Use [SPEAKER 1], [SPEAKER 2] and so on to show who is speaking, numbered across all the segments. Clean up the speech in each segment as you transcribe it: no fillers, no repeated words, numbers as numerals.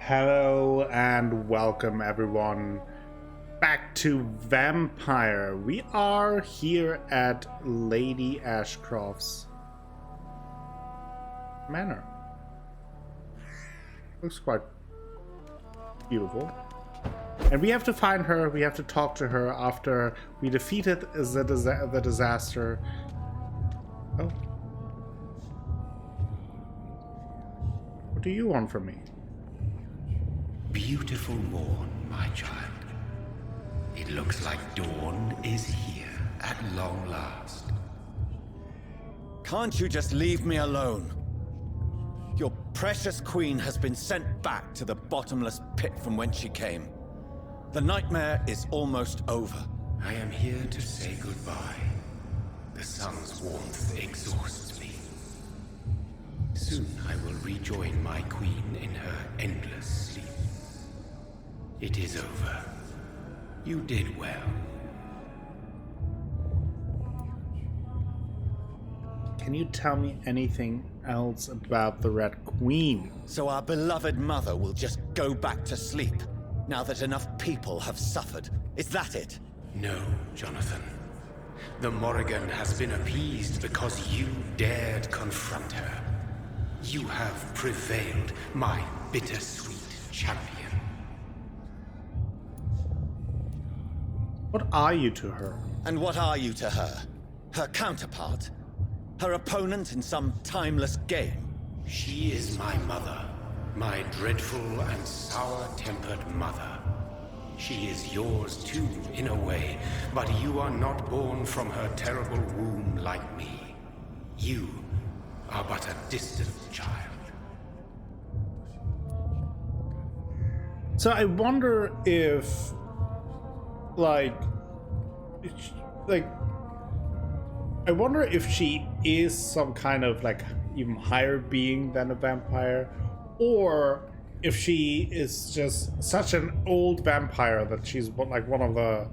[SPEAKER 1] Hello and welcome everyone back to Vampyr. We are here at Lady Ashcroft's manor. Looks quite beautiful. And we have to find her, we have to talk to her after we defeated the disaster. Oh. What do you want from me?
[SPEAKER 2] Beautiful morn, my child. It looks like dawn is here at long last.
[SPEAKER 3] Can't you just leave me alone? Your precious queen has been sent back to the bottomless pit from whence she came. The nightmare is almost over.
[SPEAKER 2] I am here to say goodbye. The sun's warmth exhausts me. Soon I will rejoin my queen in her endless sleep. It is over. You did well.
[SPEAKER 1] Can you tell me anything else about the Red Queen?
[SPEAKER 3] So our beloved mother will just go back to sleep, now that enough people have suffered. Is that it?
[SPEAKER 2] No, Jonathan. The Morrigan has been appeased because you dared confront her. You have prevailed, my bittersweet champion.
[SPEAKER 1] What are you to her?
[SPEAKER 3] And what are you to her? Her counterpart? Her opponent in some timeless game?
[SPEAKER 2] She is my mother, my dreadful and sour-tempered mother. She is yours too, in a way, but you are not born from her terrible womb like me. You are but a distant child.
[SPEAKER 1] So I wonder if, I wonder if she is some kind of even higher being than a vampire, or if she is just such an old vampire that she's one of the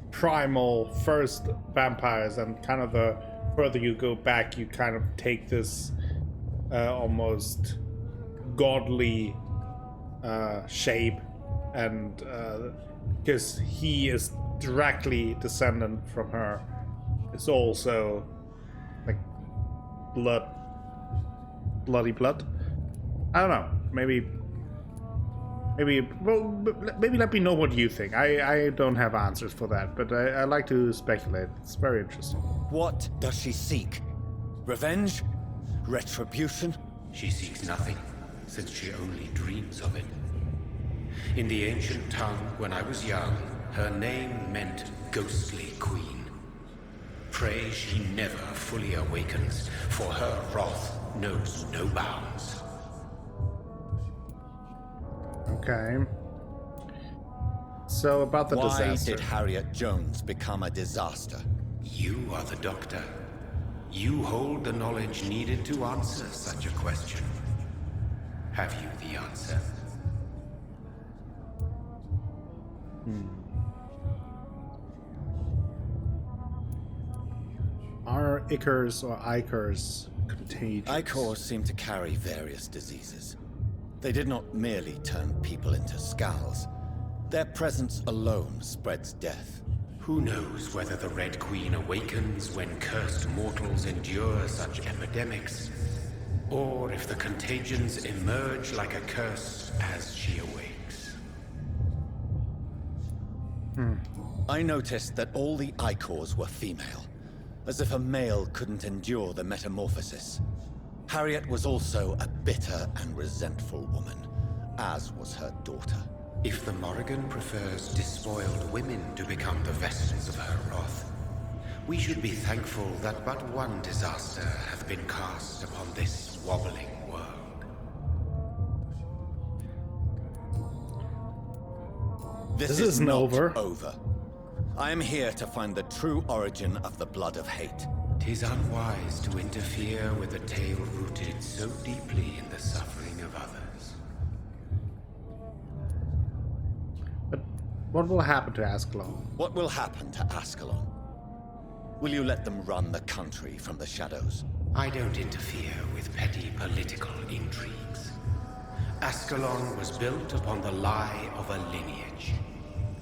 [SPEAKER 1] primal first vampires, and kind of the further you go back, you kind of take this almost godly shape, and because he is directly descendant from her, it's also like bloody blood. I don't know. Maybe let me know what you think. I don't have answers for that, but I like to speculate. It's very interesting.
[SPEAKER 3] What does she seek? Revenge? Retribution?
[SPEAKER 2] She seeks nothing, since she only dreams of it. In the ancient tongue, when I was young, her name meant ghostly queen. Pray she never fully awakens, for her wrath knows no bounds.
[SPEAKER 1] Okay. So about the disaster.
[SPEAKER 3] Why did Harriet Jones become a disaster?
[SPEAKER 2] You are the doctor. You hold the knowledge needed to answer such a question. Have you the answer?
[SPEAKER 1] Are ichors or ichors contagious?
[SPEAKER 3] Ichors seem to carry various diseases. They did not merely turn people into skals. Their presence alone spreads death.
[SPEAKER 2] Who knows whether the Red Queen awakens when cursed mortals endure such epidemics, or if the contagions emerge like a curse as she awakes.
[SPEAKER 3] I noticed that all the ichors were female, as if a male couldn't endure the metamorphosis. Harriet was also a bitter and resentful woman, as was her daughter.
[SPEAKER 2] If the Morrigan prefers despoiled women to become the vessels of her wrath, we should be thankful that but one disaster hath been cast upon this wobbling world.
[SPEAKER 3] This is
[SPEAKER 1] isn't
[SPEAKER 3] not
[SPEAKER 1] over.
[SPEAKER 3] I am here to find the true origin of the blood of hate.
[SPEAKER 2] 'Tis unwise to interfere with a tale rooted so deeply in the suffering of others.
[SPEAKER 1] But what will happen to Ascalon?
[SPEAKER 3] What will happen to Ascalon? Will you let them run the country from the shadows?
[SPEAKER 2] I don't interfere with petty political intrigues. Ascalon was built upon the lie of a lineage.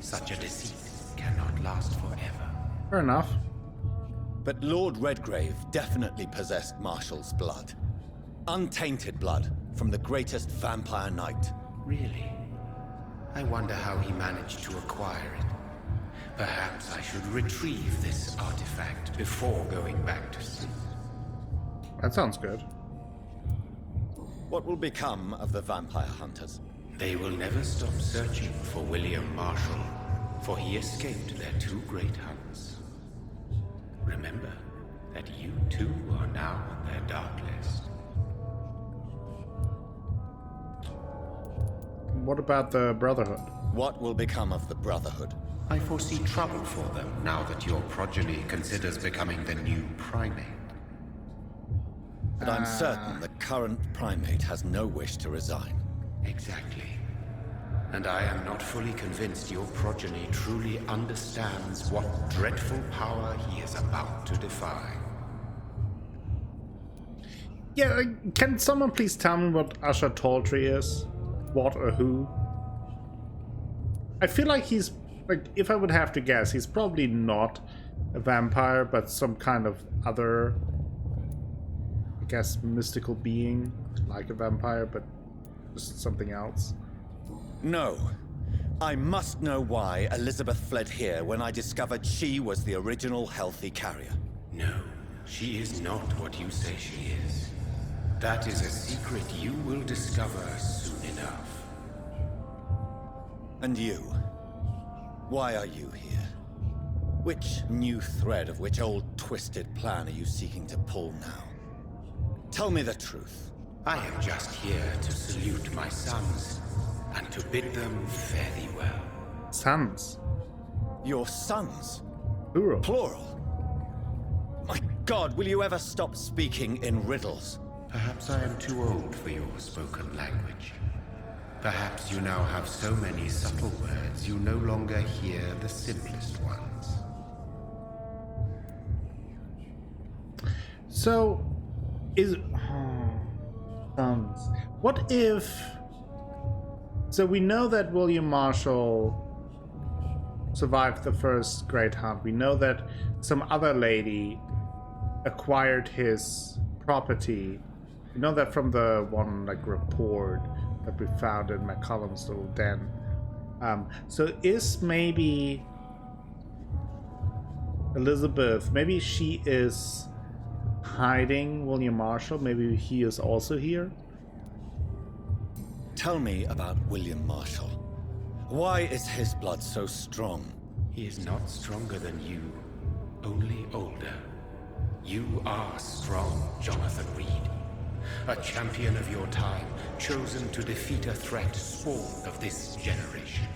[SPEAKER 2] Such a deceit cannot last forever.
[SPEAKER 1] Fair enough.
[SPEAKER 3] But Lord Redgrave definitely possessed Marshall's blood. Untainted blood from the greatest vampire knight.
[SPEAKER 2] Really? I wonder how he managed to acquire it. Perhaps I should retrieve this artifact before going back to sleep.
[SPEAKER 1] That sounds good.
[SPEAKER 3] What will become of the vampire hunters?
[SPEAKER 2] They will never stop searching for William Marshall, for he escaped their 2 great hunts. Remember that you too are now on their dark list.
[SPEAKER 1] What about the Brotherhood?
[SPEAKER 3] What will become of the Brotherhood?
[SPEAKER 2] I foresee trouble for them now that your progeny considers becoming the new primate.
[SPEAKER 3] But I'm certain the current primate has no wish to resign.
[SPEAKER 2] Exactly. And I am not fully convinced your progeny truly understands what dreadful power he is about to defy.
[SPEAKER 1] Yeah, can someone please tell me what Usher Tawdry is? What or who? I feel like he's, like, if I would have to guess, he's probably not a vampire, but some kind of other, I guess, mystical being, like a vampire, but just something else.
[SPEAKER 3] No. I must know why Elizabeth fled here when I discovered she was the original healthy carrier.
[SPEAKER 2] No, she is not what you say she is. That is a secret you will discover soon enough.
[SPEAKER 3] And you? Why are you here? Which new thread of which old twisted plan are you seeking to pull now? Tell me the truth.
[SPEAKER 2] I am just here to salute my sons and to bid them fare thee well.
[SPEAKER 1] Sons.
[SPEAKER 3] Your sons?
[SPEAKER 1] Plural.
[SPEAKER 3] Plural? My God, will you ever stop speaking in riddles?
[SPEAKER 2] Perhaps I am too old for your spoken language. Perhaps you now have so many subtle words you no longer hear the simplest ones.
[SPEAKER 1] So, is... sons. What if... So we know that William Marshall survived the first Great Hunt. We know that some other lady acquired his property. We know that from the one, like, report that we found in McCullum's little den. So is maybe Elizabeth, maybe she is hiding William Marshall? Maybe he is also here?
[SPEAKER 3] Tell me about William Marshall. Why is his blood so strong?
[SPEAKER 2] He is not stronger than you, only older. You are strong, Jonathan Reid. A champion of your time, chosen to defeat a threat spawned of this generation.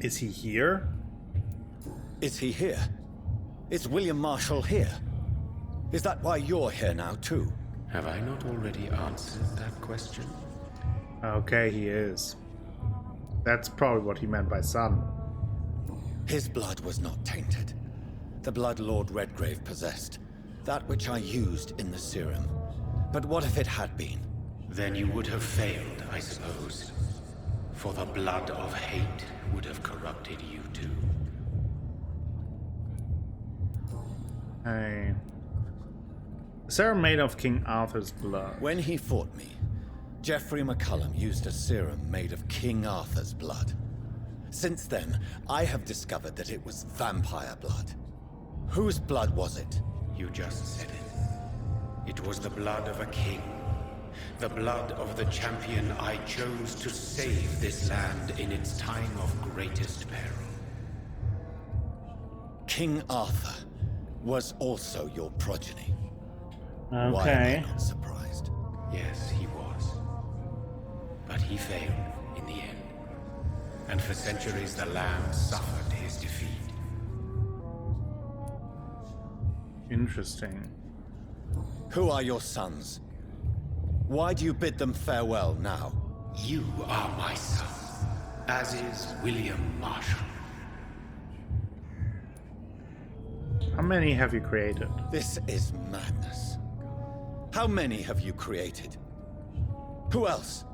[SPEAKER 1] Is he here?
[SPEAKER 3] Is he here? Is William Marshall here? Is that why you're here now, too?
[SPEAKER 2] Have I not already answered that question?
[SPEAKER 1] Okay, he is. That's probably what he meant by son.
[SPEAKER 3] His blood was not tainted. The blood Lord Redgrave possessed. That which I used in the serum. But what if it had been?
[SPEAKER 2] Then you would have failed, I suppose. For the blood of hate would have corrupted you too.
[SPEAKER 1] Hey. Serum made of King Arthur's blood.
[SPEAKER 3] When he fought me, Geoffrey McCullum used a serum made of King Arthur's blood. Since then, I have discovered that it was vampire blood. Whose blood was it?
[SPEAKER 2] You just said it. It was the blood of a king. The blood of the champion I chose to save this land in its time of greatest peril.
[SPEAKER 3] King Arthur was also your progeny.
[SPEAKER 1] Okay.
[SPEAKER 3] Why am I not surprised?
[SPEAKER 2] Yes, he was. But he failed in the end. And for centuries the land suffered his defeat.
[SPEAKER 1] Interesting.
[SPEAKER 3] Who are your sons? Why do you bid them farewell now?
[SPEAKER 2] You are my son, as is William Marshall.
[SPEAKER 1] How many have you created?
[SPEAKER 3] This is madness. How many have you created? Who else?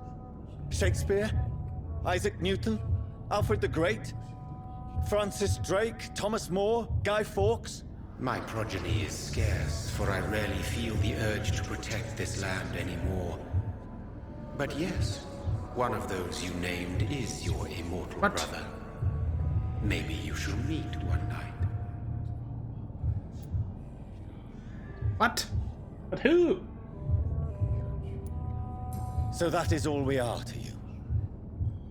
[SPEAKER 3] Shakespeare? Isaac Newton? Alfred the Great? Francis Drake? Thomas More? Guy Fawkes?
[SPEAKER 2] My progeny is scarce, for I rarely feel the urge to protect this land anymore. But yes, one of those you named is your immortal
[SPEAKER 1] What?
[SPEAKER 2] brother. Maybe you shall meet one night.
[SPEAKER 1] What? But who?
[SPEAKER 3] So that is all we are to you.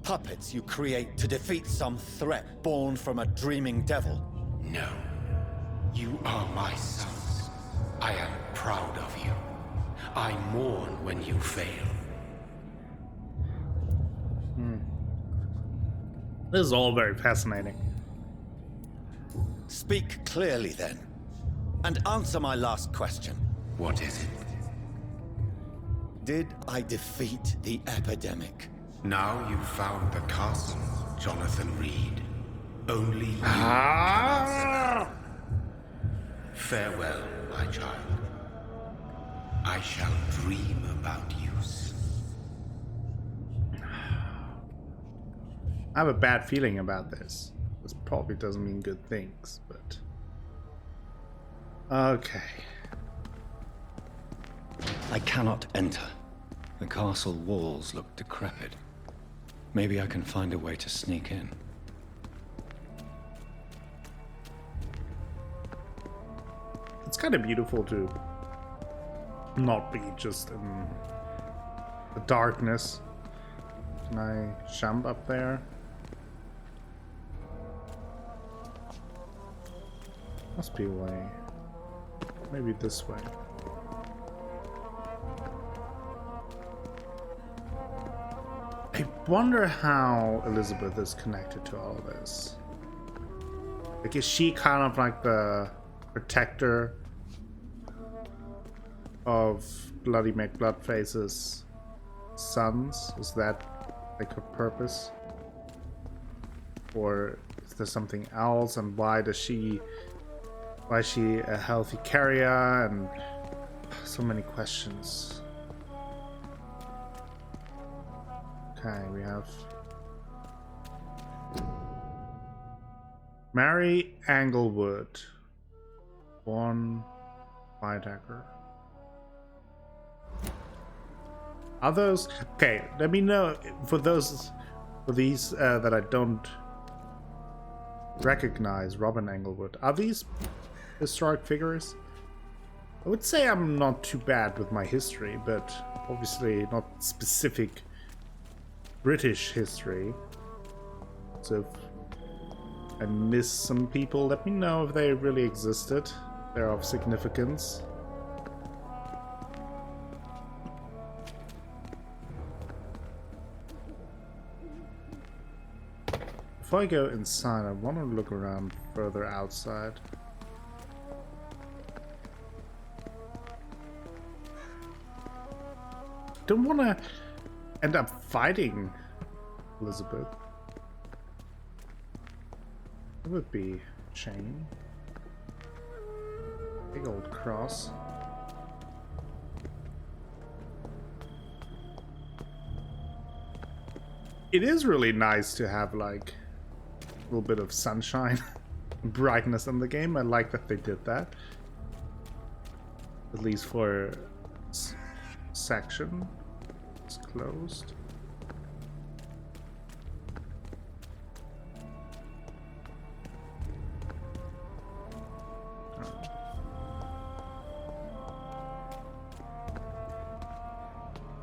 [SPEAKER 3] Puppets you create to defeat some threat born from a dreaming devil.
[SPEAKER 2] No. You are my sons. I am proud of you. I mourn when you fail.
[SPEAKER 1] This is all very fascinating.
[SPEAKER 3] Speak clearly then, and answer my last question.
[SPEAKER 2] What is it?
[SPEAKER 3] Did I defeat the epidemic?
[SPEAKER 2] Now you've found the castle, Jonathan Reid. Only you
[SPEAKER 1] Ah!
[SPEAKER 2] Farewell, my child. I shall dream about you soon.
[SPEAKER 1] I have a bad feeling about this. This probably doesn't mean good things, but... Okay.
[SPEAKER 4] I cannot enter. The castle walls look decrepit. Maybe I can find a way to sneak in.
[SPEAKER 1] It's kind of beautiful to not be just in the darkness. Can I jump up there? Must be a way. Maybe this way. I wonder how Elizabeth is connected to all of this. Like, is she kind of like the protector of Bloody McBloodface's sons? Is that like her purpose? Or is there something else? And why is she a healthy carrier? And so many questions. Okay, we have Mary Englewood, born Vidacker. Others, okay. Let me know for these that I don't recognize. Robin Englewood. Are these historic figures? I would say I'm not too bad with my history, but obviously not specific British history. So if I miss some people, let me know if they really existed. They're of significance. Before I go inside, I want to look around further outside. Don't want to end up fighting Elizabeth. It would be a shame. Big old cross. It is really nice to have like a little bit of sunshine and brightness in the game. I like that they did that. At least for section. It's closed.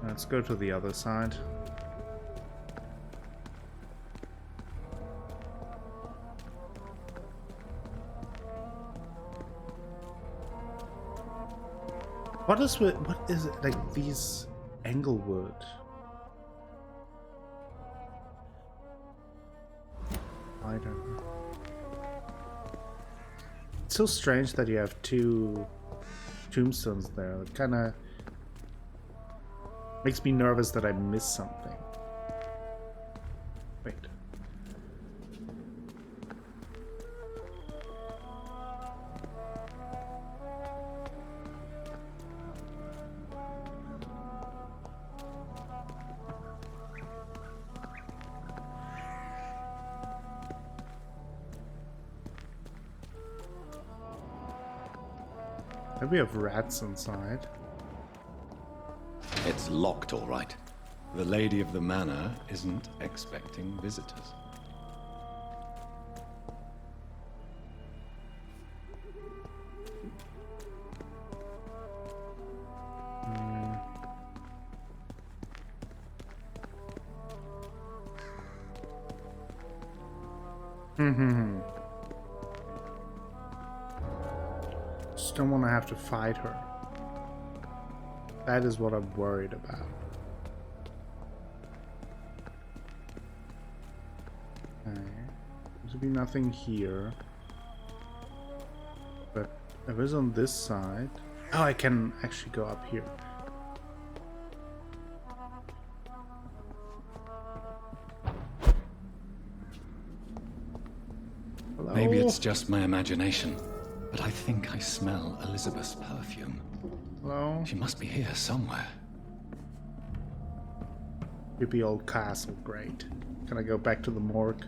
[SPEAKER 1] Let's go to the other side. What is it like these Englewood? I don't know. It's so strange that you have two tombstones there. It kind of makes me nervous that I missed something. Wait. Maybe we have rats inside.
[SPEAKER 3] It's locked, all right.
[SPEAKER 4] The lady of the manor isn't expecting visitors.
[SPEAKER 1] Just don't want to have to fight her. That is what I'm worried about. Okay. There's be nothing here. But there is on this side. Oh, I can actually go up here. Hello?
[SPEAKER 4] Maybe it's just my imagination, but I think I smell Elizabeth's perfume.
[SPEAKER 1] Hello?
[SPEAKER 4] She must be here somewhere.
[SPEAKER 1] Creepy old castle, great. Can I go back to the morgue?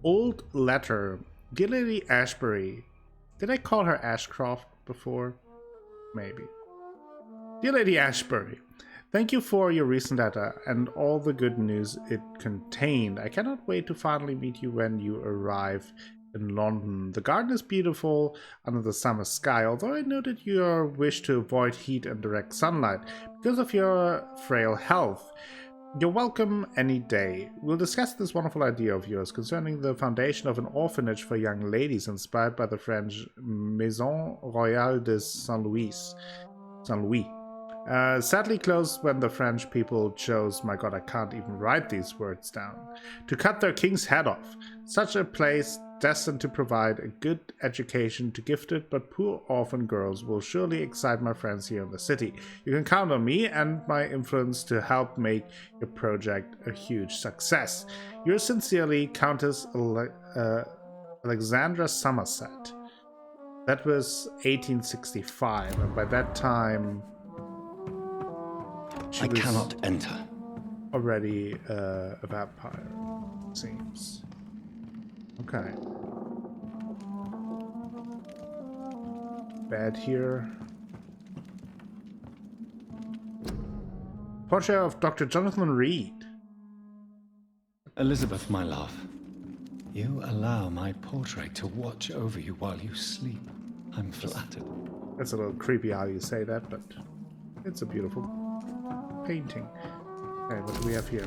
[SPEAKER 1] Old letter. Dear Lady Ashbury. Did I call her Ashcroft before? Maybe. Dear Lady Ashbury, thank you for your recent letter and all the good news it contained. I cannot wait to finally meet you when you arrive in London. The garden is beautiful under the summer sky, although I noted your wish to avoid heat and direct sunlight because of your frail health. You're welcome any day. We'll discuss this wonderful idea of yours concerning the foundation of an orphanage for young ladies inspired by the French Maison Royale de Saint-Louis. Sadly closed when the French people chose, my god, I can't even write these words down, to cut their king's head off. Such a place destined to provide a good education to gifted but poor orphan girls will surely excite my friends here in the city. You can count on me and my influence to help make your project a huge success. Yours sincerely, Countess Alexandra Somerset. That was 1865, and by that time
[SPEAKER 3] I cannot enter.
[SPEAKER 1] Already a vampire, it seems. Okay. Bed here. Portrait of Dr. Jonathan Reid.
[SPEAKER 4] Elizabeth, my love, you allow my portrait to watch over you while you sleep. I'm flattered.
[SPEAKER 1] That's a little creepy how you say that, but it's a beautiful painting. Okay, what do we have here?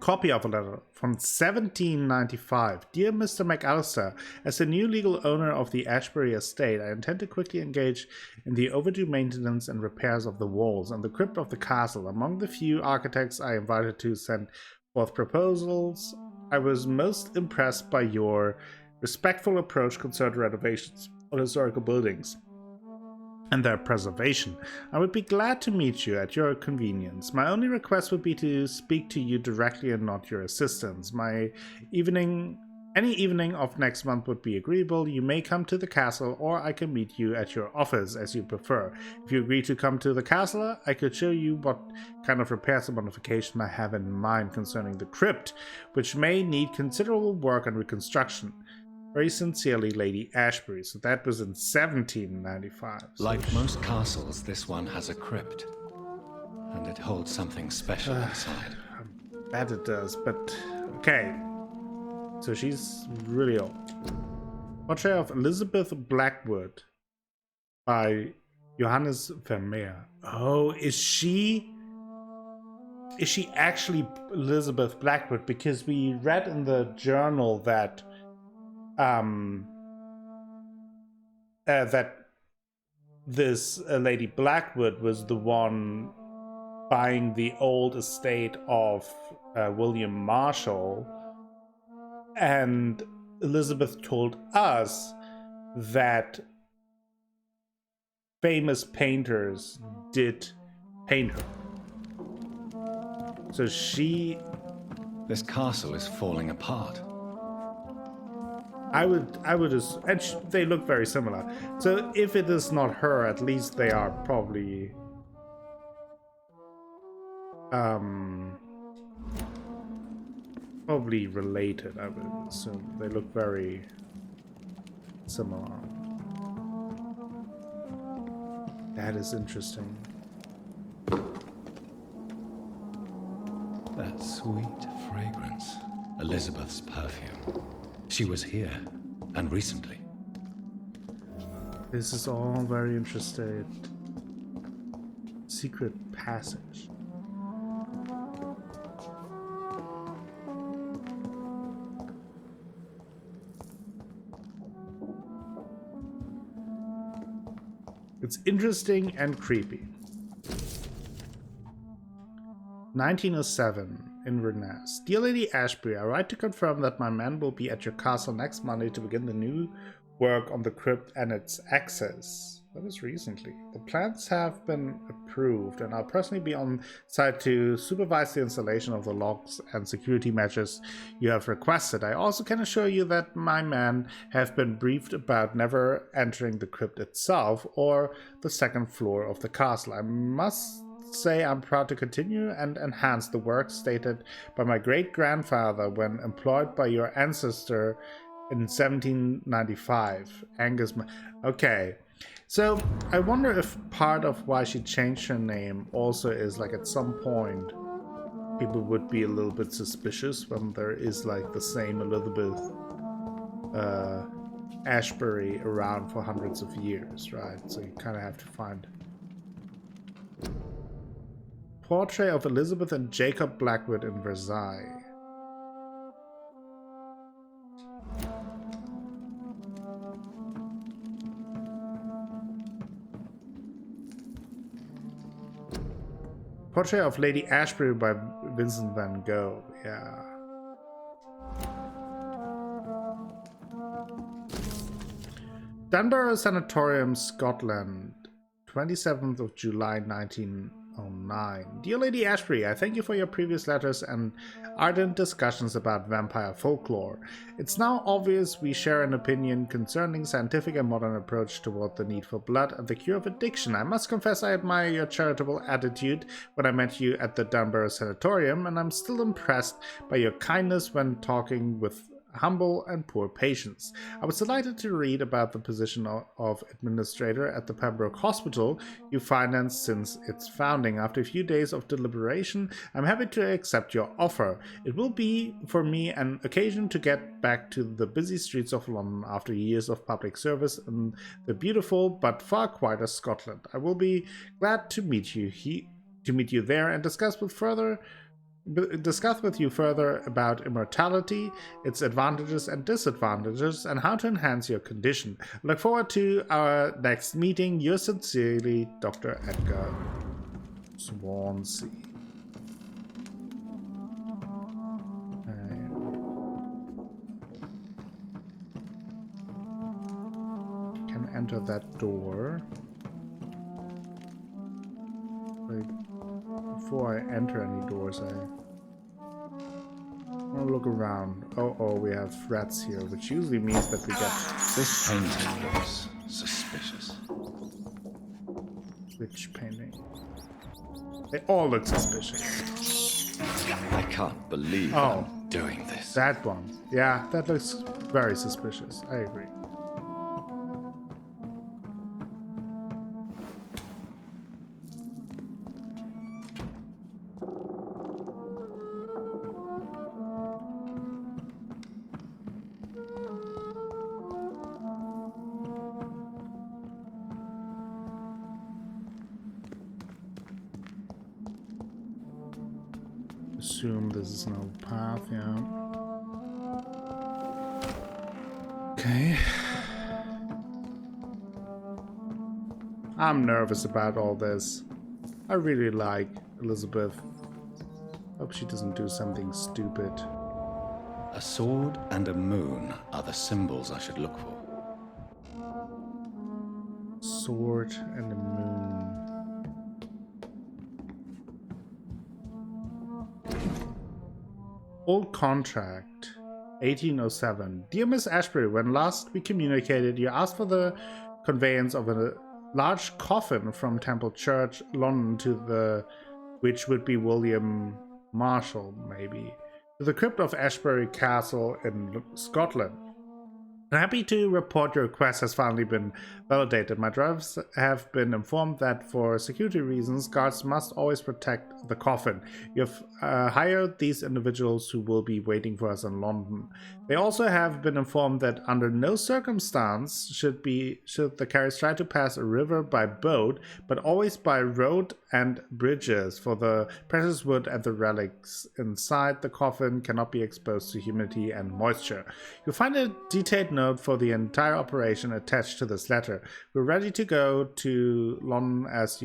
[SPEAKER 1] Copy of a letter from 1795. Dear Mr. McAllister, as the new legal owner of the Ashbury estate, I intend to quickly engage in the overdue maintenance and repairs of the walls and the crypt of the castle. Among the few architects I invited to send forth proposals, I was most impressed by your respectful approach concerning renovations of historical buildings and their preservation. I would be glad to meet you at your convenience. My only request would be to speak to you directly and not your assistants. Any evening of next month would be agreeable. You may come to the castle, or I can meet you at your office, as you prefer. If you agree to come to the castle, I could show you what kind of repairs and modification I have in mind concerning the crypt, which may need considerable work and reconstruction. Very sincerely, Lady Ashbury. So that was in 1795. So
[SPEAKER 4] Like most castles, this one has a crypt. And it holds something special inside.
[SPEAKER 1] I bet it does, but okay. So she's really old. Portrait of Elizabeth Blackwood by Johannes Vermeer. Oh, is she actually Elizabeth Blackwood? Because we read in the journal that that this Lady Blackwood was the one buying the old estate of William Marshall, and Elizabeth told us that famous painters did paint her. So
[SPEAKER 4] This castle is falling apart.
[SPEAKER 1] I would and they look very similar. So if it is not her, at least they are probably probably related, I would assume. They look very similar. That is interesting.
[SPEAKER 4] That sweet fragrance. Elizabeth's perfume. She was here, and recently.
[SPEAKER 1] This is all very interesting. Secret passage. It's interesting and creepy. 1907, Inverness. Dear Lady Ashbury, I write to confirm that my men will be at your castle next Monday to begin the new work on the crypt and its access. That was recently. The plans have been approved, and I'll personally be on site to supervise the installation of the locks and security measures you have requested. I also can assure you that my men have been briefed about never entering the crypt itself or the second floor of the castle. I must say I'm proud to continue and enhance the work stated by my great-grandfather when employed by your ancestor in 1795. Angus. Okay. So, I wonder if part of why she changed her name also is like at some point people would be a little bit suspicious when there is like the same Elizabeth Ashbury around for hundreds of years, right? So you kind of have to find portrait of Elizabeth and Jacob Blackwood in Versailles. Portrait of Lady Ashbury by Vincent van Gogh, yeah. Dunbar Sanatorium, Scotland, 27th of July 1909. Dear Lady Ashbury, I thank you for your previous letters and ardent discussions about vampire folklore. It's now obvious we share an opinion concerning scientific and modern approach toward the need for blood and the cure of addiction. I must confess I admire your charitable attitude when I met you at the Dunbar Sanatorium, and I'm still impressed by your kindness when talking with humble and poor patients. I was delighted to read about the position of administrator at the Pembroke Hospital you financed since its founding. After a few days of deliberation, I'm happy to accept your offer. It will be for me an occasion to get back to the busy streets of London after years of public service in the beautiful but far quieter Scotland. I will be glad to meet you there and discuss with you further about immortality, its advantages and disadvantages, and how to enhance your condition. Look forward to our next meeting. Yours sincerely, Dr. Edgar Swansea. Can enter that door. Before I enter any doors, I want to look around. Oh, we have rats here, which usually means that we get...
[SPEAKER 4] This painting looks suspicious.
[SPEAKER 1] Which painting? They all look suspicious.
[SPEAKER 4] I can't believe I'm doing this.
[SPEAKER 1] That one. Yeah, that looks very suspicious. I agree. Assume this is no path, yeah. Okay. I'm nervous about all this. I really like Elizabeth. Hope she doesn't do something stupid.
[SPEAKER 4] A sword and a moon are the symbols I should look for.
[SPEAKER 1] Sword and a moon. Old contract, 1807. Dear Miss Ashbury, when last we communicated, you asked for the conveyance of a large coffin from Temple Church, London, which would be William Marshall, maybe, to the crypt of Ashbury Castle in Scotland. I'm happy to report your request has finally been validated. My drivers have been informed that for security reasons, guards must always protect the coffin. You've hired these individuals who will be waiting for us in London. They also have been informed that under no circumstance should the carriers try to pass a river by boat, but always by road and bridges, for the precious wood and the relics inside the coffin cannot be exposed to humidity and moisture. You'll find a detailed note for the entire operation attached to this letter. We're ready to go to London as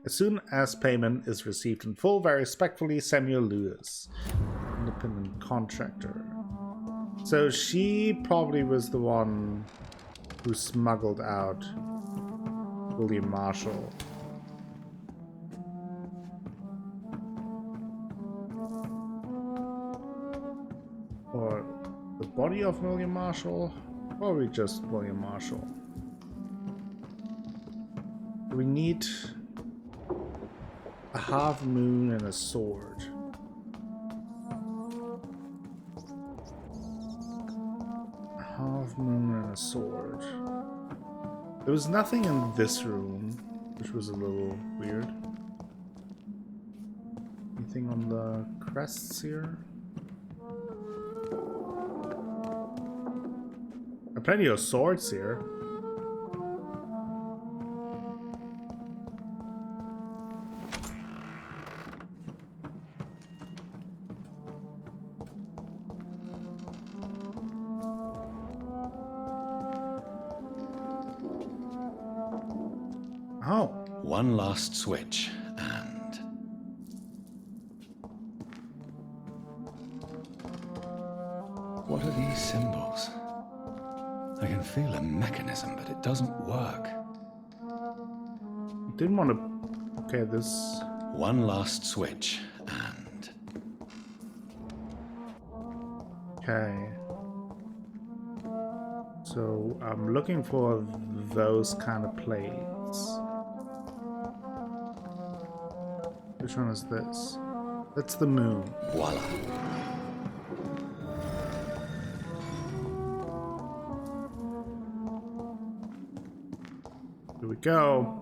[SPEAKER 1] soon as payment is received in full. Very respectfully, Samuel Lewis, independent contractor. So she probably was the one who smuggled out William Marshall. Or the body of William Marshall? Or we just William Marshall? We need a half moon and a sword. A half moon and a sword. There was nothing in this room, which was a little weird. Anything on the crests here? There are plenty of swords here. Oh.
[SPEAKER 3] One last switch, and...
[SPEAKER 4] What are these symbols? I can feel a mechanism, but it doesn't work.
[SPEAKER 1] Didn't want to... Okay, this...
[SPEAKER 3] One last switch, and...
[SPEAKER 1] Okay. So I'm looking for those kind of plates. Which one is this? That's the moon.
[SPEAKER 3] Voila.
[SPEAKER 1] Here we go.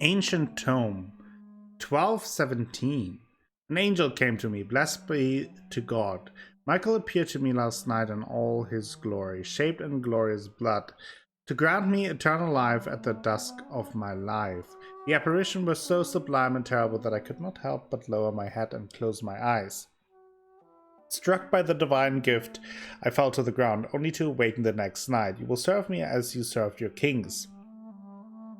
[SPEAKER 1] Ancient Tome, 1217. An angel came to me, blessed be to God. Michael appeared to me last night in all his glory, shaped in glorious blood, to grant me eternal life at the dusk of my life. The apparition was so sublime and terrible that I could not help but lower my head and close my eyes. Struck by the divine gift, I fell to the ground, only to awaken the next night. You will serve me as you served your kings,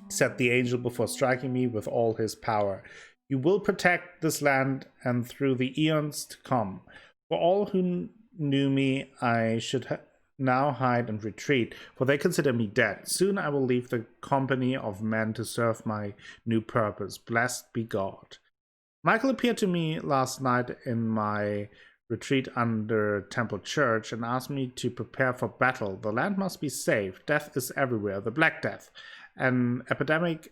[SPEAKER 1] said the angel before striking me with all his power. You will protect this land and through the eons to come. For all who knew me, I should now hide and retreat, for they consider me dead. Soon I will leave the company of men to serve my new purpose. Blessed be God. Michael appeared to me last night in my retreat under Temple Church and asked me to prepare for battle. The land must be saved. Death is everywhere. The Black Death, an epidemic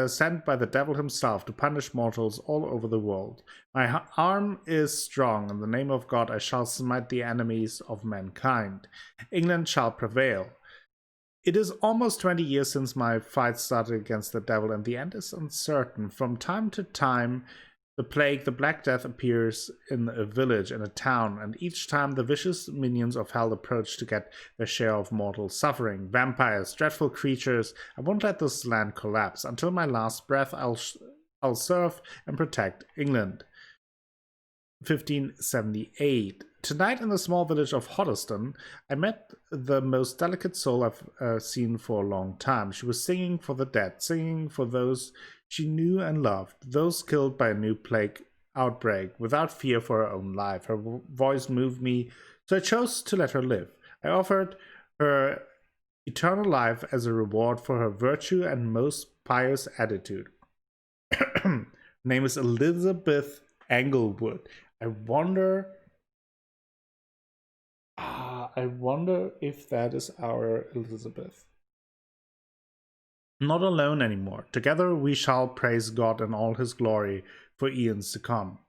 [SPEAKER 1] sent by the devil himself to punish mortals all over the world. My arm is strong. In the name of God I shall smite the enemies of mankind. England shall prevail. It is almost 20 years since my fight started against the devil, and the end is uncertain. From time to time, the plague, the Black Death, appears in a village and a town, and each time the vicious minions of hell approach to get their share of mortal suffering. Vampires, dreadful creatures. I won't let this land collapse. Until my last breath, I'll serve and protect England. 1578. Tonight in the small village of Hoddesdon, I met the most delicate soul I've seen for a long time. She was singing for the dead, singing for those she knew and loved, those killed by a new plague outbreak, without fear for her own life. Her voice moved me, so I chose to let her live. I offered her eternal life as a reward for her virtue and most pious attitude. Her name is Elizabeth Englewood. I wonder if that is our Elizabeth. Not alone anymore. Together we shall praise God in all his glory for eons to come.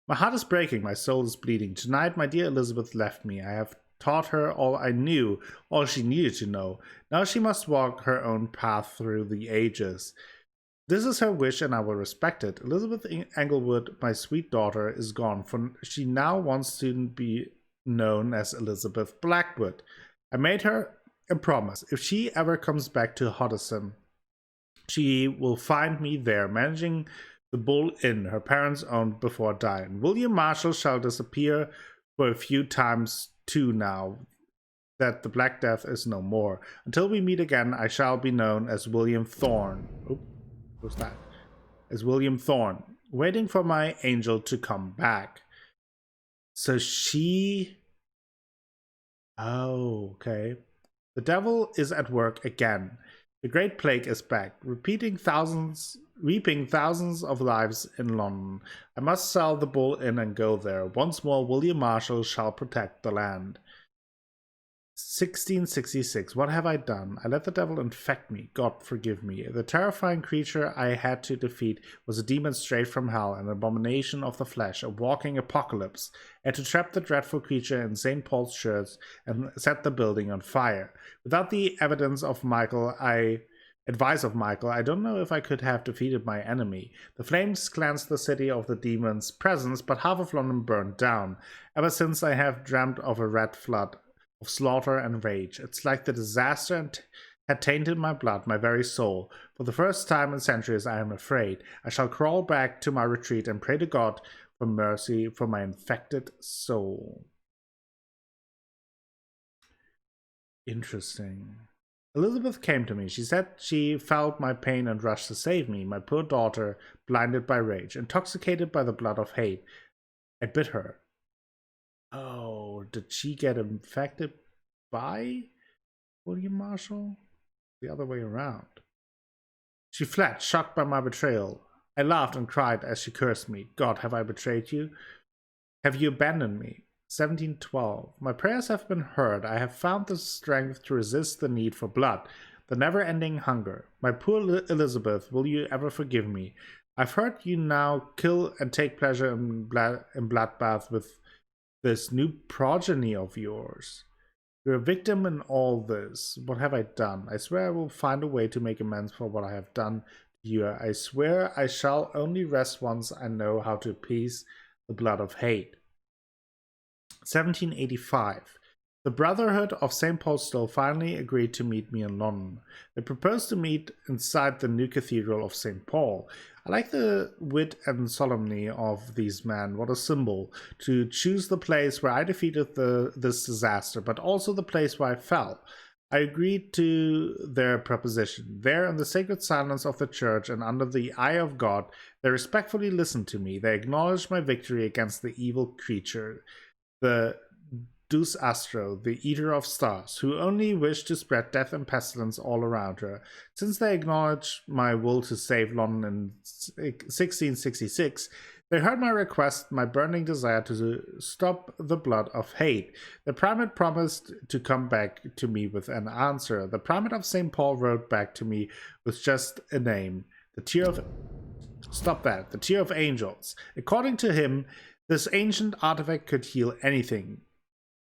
[SPEAKER 1] My heart is breaking, my soul is bleeding. Tonight my dear Elizabeth left me. I have taught her all I knew, all she needed to know. Now she must walk her own path through the ages. This is her wish and I will respect it. Elizabeth Englewood, my sweet daughter, is gone, for she now wants to be known as Elizabeth Blackwood. I made her a promise. If she ever comes back to Hoddesdon, she will find me there, managing the Bull Inn her parents owned before dying. William Marshall shall disappear for a few times too now that the Black Death is no more. Until we meet again, I shall be known as William Thorne. Oh, what's that? As William Thorne, waiting for my angel to come back. So she... Oh, okay. The devil is at work again. The Great Plague is back, reaping thousands of lives in London. I must sell the Bull Inn and go there. Once more, William Marshall shall protect the land. 1666. What have I done? I let the devil infect me. God forgive me. The terrifying creature I had to defeat was a demon straight from hell, an abomination of the flesh, a walking apocalypse. I had to trap the dreadful creature in St. Paul's Church and set the building on fire. Without the advice of Michael, I don't know if I could have defeated my enemy. The flames cleansed the city of the demon's presence, but half of London burned down. Ever since I have dreamt of a red flood of slaughter and rage. It's like the disaster had tainted my blood, my very soul. For the first time in centuries, I am afraid. I shall crawl back to my retreat and pray to God for mercy for my infected soul. Interesting. Elizabeth came to me. She said she felt my pain and rushed to save me, my poor daughter, blinded by rage, intoxicated by the blood of hate. I bit her. Oh, did she get infected by William Marshall? The other way around. She fled, shocked by my betrayal. I laughed and cried as she cursed me. God, have I betrayed you? Have you abandoned me? 1712. My prayers have been heard. I have found the strength to resist the need for blood, the never-ending hunger. My poor Elizabeth, will you ever forgive me? I've heard you now kill and take pleasure in bloodbath with this new progeny of yours. You're a victim in all this. What have I done? I swear I will find a way to make amends for what I have done to you. I swear I shall only rest once I know how to appease the blood of hate. 1785. The Brotherhood of St. Paul's Still finally agreed to meet me in London. They proposed to meet inside the new cathedral of St. Paul. I like the wit and solemnity of these men. What a symbol. To choose the place where I defeated this disaster, but also the place where I fell. I agreed to their proposition. There, in the sacred silence of the church and under the eye of God, they respectfully listened to me. They acknowledged my victory against the evil creature, the Deus Astro, the Eater of Stars, who only wished to spread death and pestilence all around her. Since they acknowledged my will to save London in 1666, they heard my request, my burning desire to stop the blood of hate. The Primate promised to come back to me with an answer. The Primate of St. Paul wrote back to me with just a name, the Tear of... Stop that. The Tear of Angels. According to him, this ancient artifact could heal anything,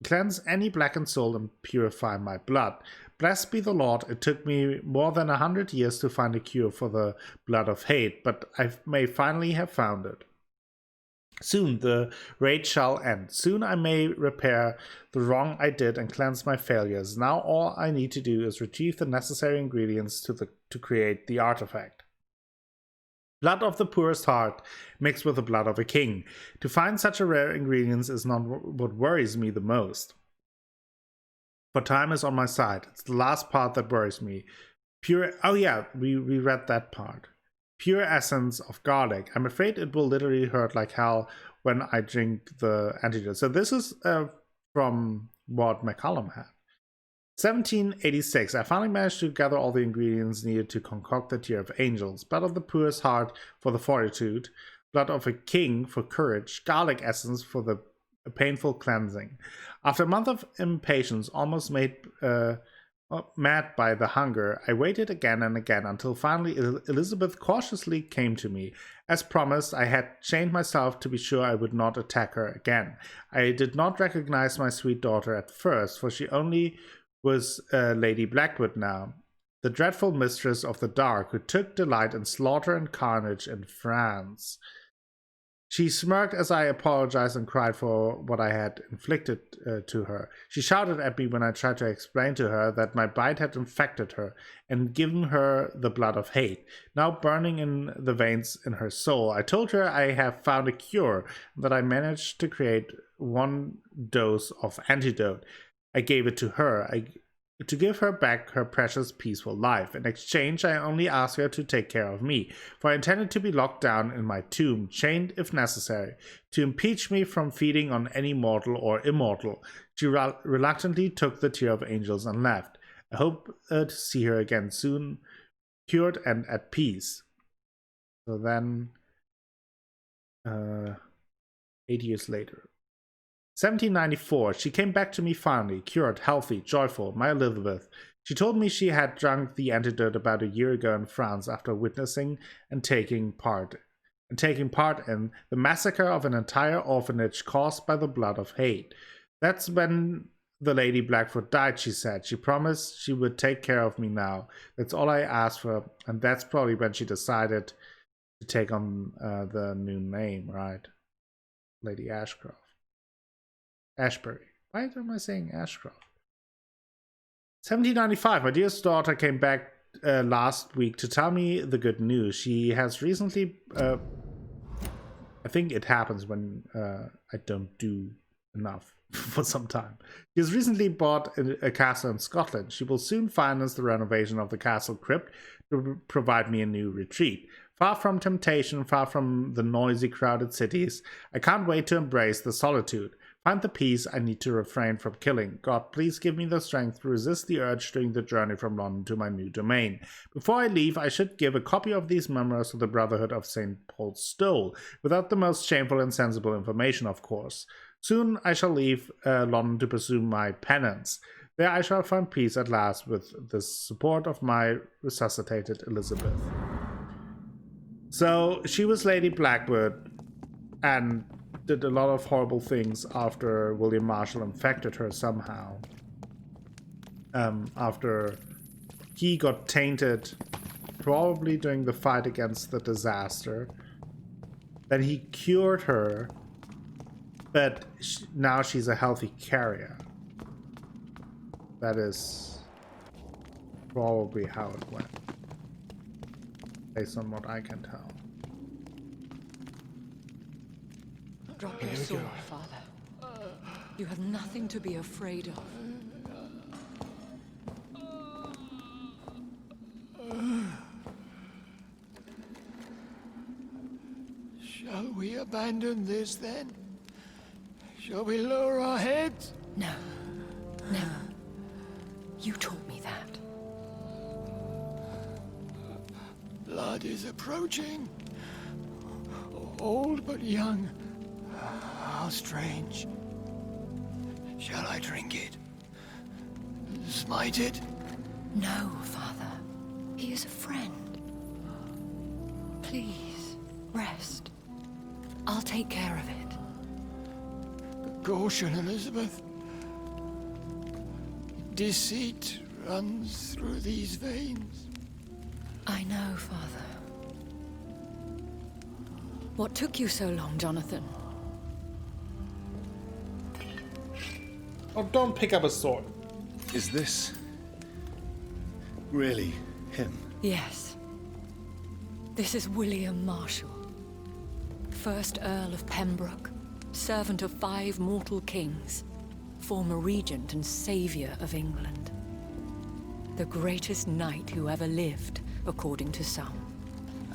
[SPEAKER 1] cleanse any blackened soul, and purify my blood. Blessed be the Lord, it took me more than 100 years to find a cure for the blood of hate, but I may finally have found it. Soon the rage shall end. Soon I may repair the wrong I did and cleanse my failures. Now all I need to do is retrieve the necessary ingredients to create the artifact. Blood of the poorest heart mixed with the blood of a king. To find such a rare ingredient is not what worries me the most. For time is on my side. It's the last part that worries me. Pure... Oh yeah, we read that part. Pure essence of garlic. I'm afraid it will literally hurt like hell when I drink the antidote. So this is from what McCallum had. 1786. I finally managed to gather all the ingredients needed to concoct the Tear of Angels. Blood of the poorest heart for the fortitude. Blood of a king for courage. Garlic essence for the painful cleansing. After a month of impatience, almost made Mad by the hunger, I waited again and again until finally Elizabeth cautiously came to me. As promised, I had chained myself to be sure I would not attack her again. I did not recognize my sweet daughter at first, for she only was Lady Blackwood now, the dreadful mistress of the dark who took delight in slaughter and carnage in France. She smirked as I apologized and cried for what I had inflicted to her. She shouted at me when I tried to explain to her that my bite had infected her and given her the blood of hate, now burning in the veins in her soul. I told her I have found a cure, that I managed to create 1 dose of antidote. I gave it to her. To give her back her precious, peaceful life. In exchange, I only asked her to take care of me, for I intended to be locked down in my tomb, chained if necessary, to impeach me from feeding on any mortal or immortal. She reluctantly took the Tear of Angels and left. I hope to see her again soon, cured and at peace. So then, 8 years later. 1794, she came back to me finally, cured, healthy, joyful, my Elizabeth. She told me she had drunk the antidote about a year ago in France after witnessing and taking part in the massacre of an entire orphanage caused by the blood of hate. That's when the Lady Blackwood died, she said. She promised she would take care of me now. That's all I asked for, and that's probably when she decided to take on the new name, right? Lady Ashbury. Why am I saying Ashcroft? 1795. My dearest daughter came back last week to tell me the good news. She has recently... I think it happens when I don't do enough for some time. She has recently bought a castle in Scotland. She will soon finance the renovation of the castle crypt to provide me a new retreat. Far from temptation, far from the noisy, crowded cities, I can't wait to embrace the solitude. Find the peace I need to refrain from killing. God, please give me the strength to resist the urge during the journey from London to my new domain. Before I leave, I should give a copy of these memoirs to the Brotherhood of St. Paul's Stole, without the most shameful and sensible information, of course. Soon I shall leave London to pursue my penance. There I shall find peace at last with the support of my resuscitated Elizabeth. So she was Lady Blackwood and did a lot of horrible things after William Marshall infected her somehow. After he got tainted, probably during the fight against the disaster. Then he cured her, but now she's a healthy carrier. That is probably how it went, based on what I can tell.
[SPEAKER 5] Drop your sword, Father. You have nothing to be afraid of.
[SPEAKER 6] Shall we abandon this then? Shall we lower our heads?
[SPEAKER 5] No. Never. You taught me that.
[SPEAKER 6] Blood is approaching. Old but young. How strange. Shall I drink it? Smite it?
[SPEAKER 5] No, Father. He is a friend. Please, rest. I'll take care of it.
[SPEAKER 6] Caution, Elizabeth. Deceit runs through these veins.
[SPEAKER 5] I know, Father. What took you so long, Jonathan?
[SPEAKER 1] Oh, don't pick up a sword.
[SPEAKER 3] Is this really him?
[SPEAKER 5] Yes. This is William Marshall, 1st Earl of Pembroke, servant of 5 mortal kings, former regent and saviour of England. The greatest knight who ever lived, according to some.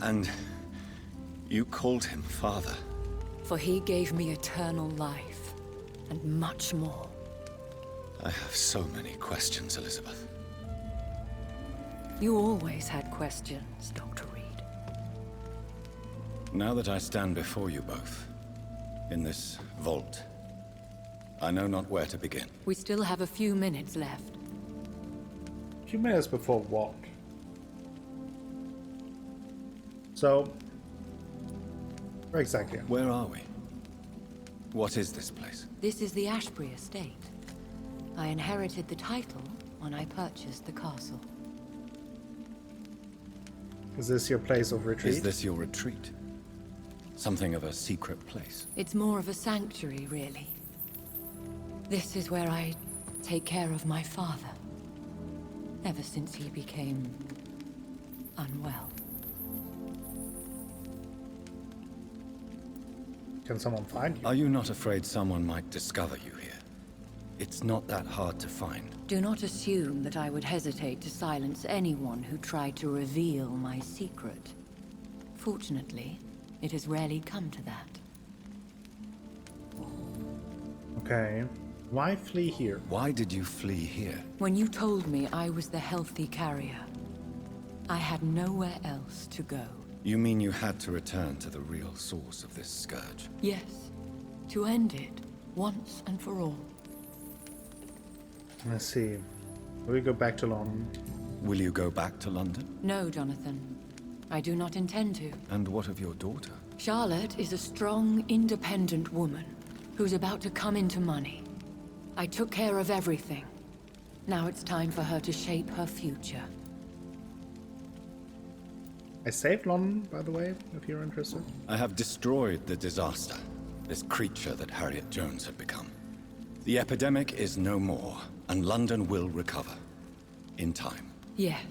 [SPEAKER 3] And you called him father?
[SPEAKER 5] For he gave me eternal life, and much more.
[SPEAKER 3] I have so many questions, Elizabeth.
[SPEAKER 5] You always had questions, Dr. Reid.
[SPEAKER 3] Now that I stand before you both, in this vault, I know not where to begin.
[SPEAKER 5] We still have a few minutes left.
[SPEAKER 1] 2 minutes before what? So, where exactly?
[SPEAKER 3] Where are we? What is this place?
[SPEAKER 5] This is the Ashbury estate. I inherited the title when I purchased the castle.
[SPEAKER 1] Is this your place of retreat?
[SPEAKER 3] Is this your retreat? Something of a secret place?
[SPEAKER 5] It's more of a sanctuary, really. This is where I take care of my father. Ever since he became unwell.
[SPEAKER 1] Can someone find you?
[SPEAKER 3] Are you not afraid someone might discover you here? It's not that hard to find.
[SPEAKER 5] Do not assume that I would hesitate to silence anyone who tried to reveal my secret. Fortunately, it has rarely come to that.
[SPEAKER 1] Okay. Why flee here?
[SPEAKER 3] Why did you flee here?
[SPEAKER 5] When you told me I was the healthy carrier, I had nowhere else to go.
[SPEAKER 3] You mean you had to return to the real source of this scourge?
[SPEAKER 5] Yes, to end it, once and for all.
[SPEAKER 1] Let's see. Will we go back to London?
[SPEAKER 3] Will you go back to London?
[SPEAKER 5] No, Jonathan. I do not intend to.
[SPEAKER 3] And what of your daughter?
[SPEAKER 5] Charlotte is a strong, independent woman who's about to come into money. I took care of everything. Now it's time for her to shape her future.
[SPEAKER 1] I saved London, by the way, if you're interested.
[SPEAKER 3] I have destroyed the disaster, this creature that Harriet Jones had become. The epidemic is no more, and London will recover. In time.
[SPEAKER 5] Yes.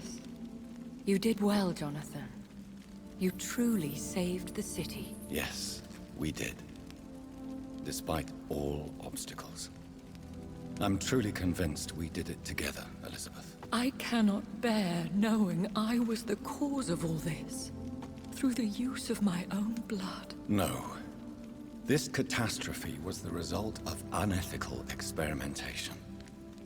[SPEAKER 5] You did well, Jonathan. You truly saved the city.
[SPEAKER 3] Yes, we did. Despite all obstacles. I'm truly convinced we did it together, Elizabeth.
[SPEAKER 5] I cannot bear knowing I was the cause of all this. Through the use of my own blood.
[SPEAKER 3] No. This catastrophe was the result of unethical experimentation.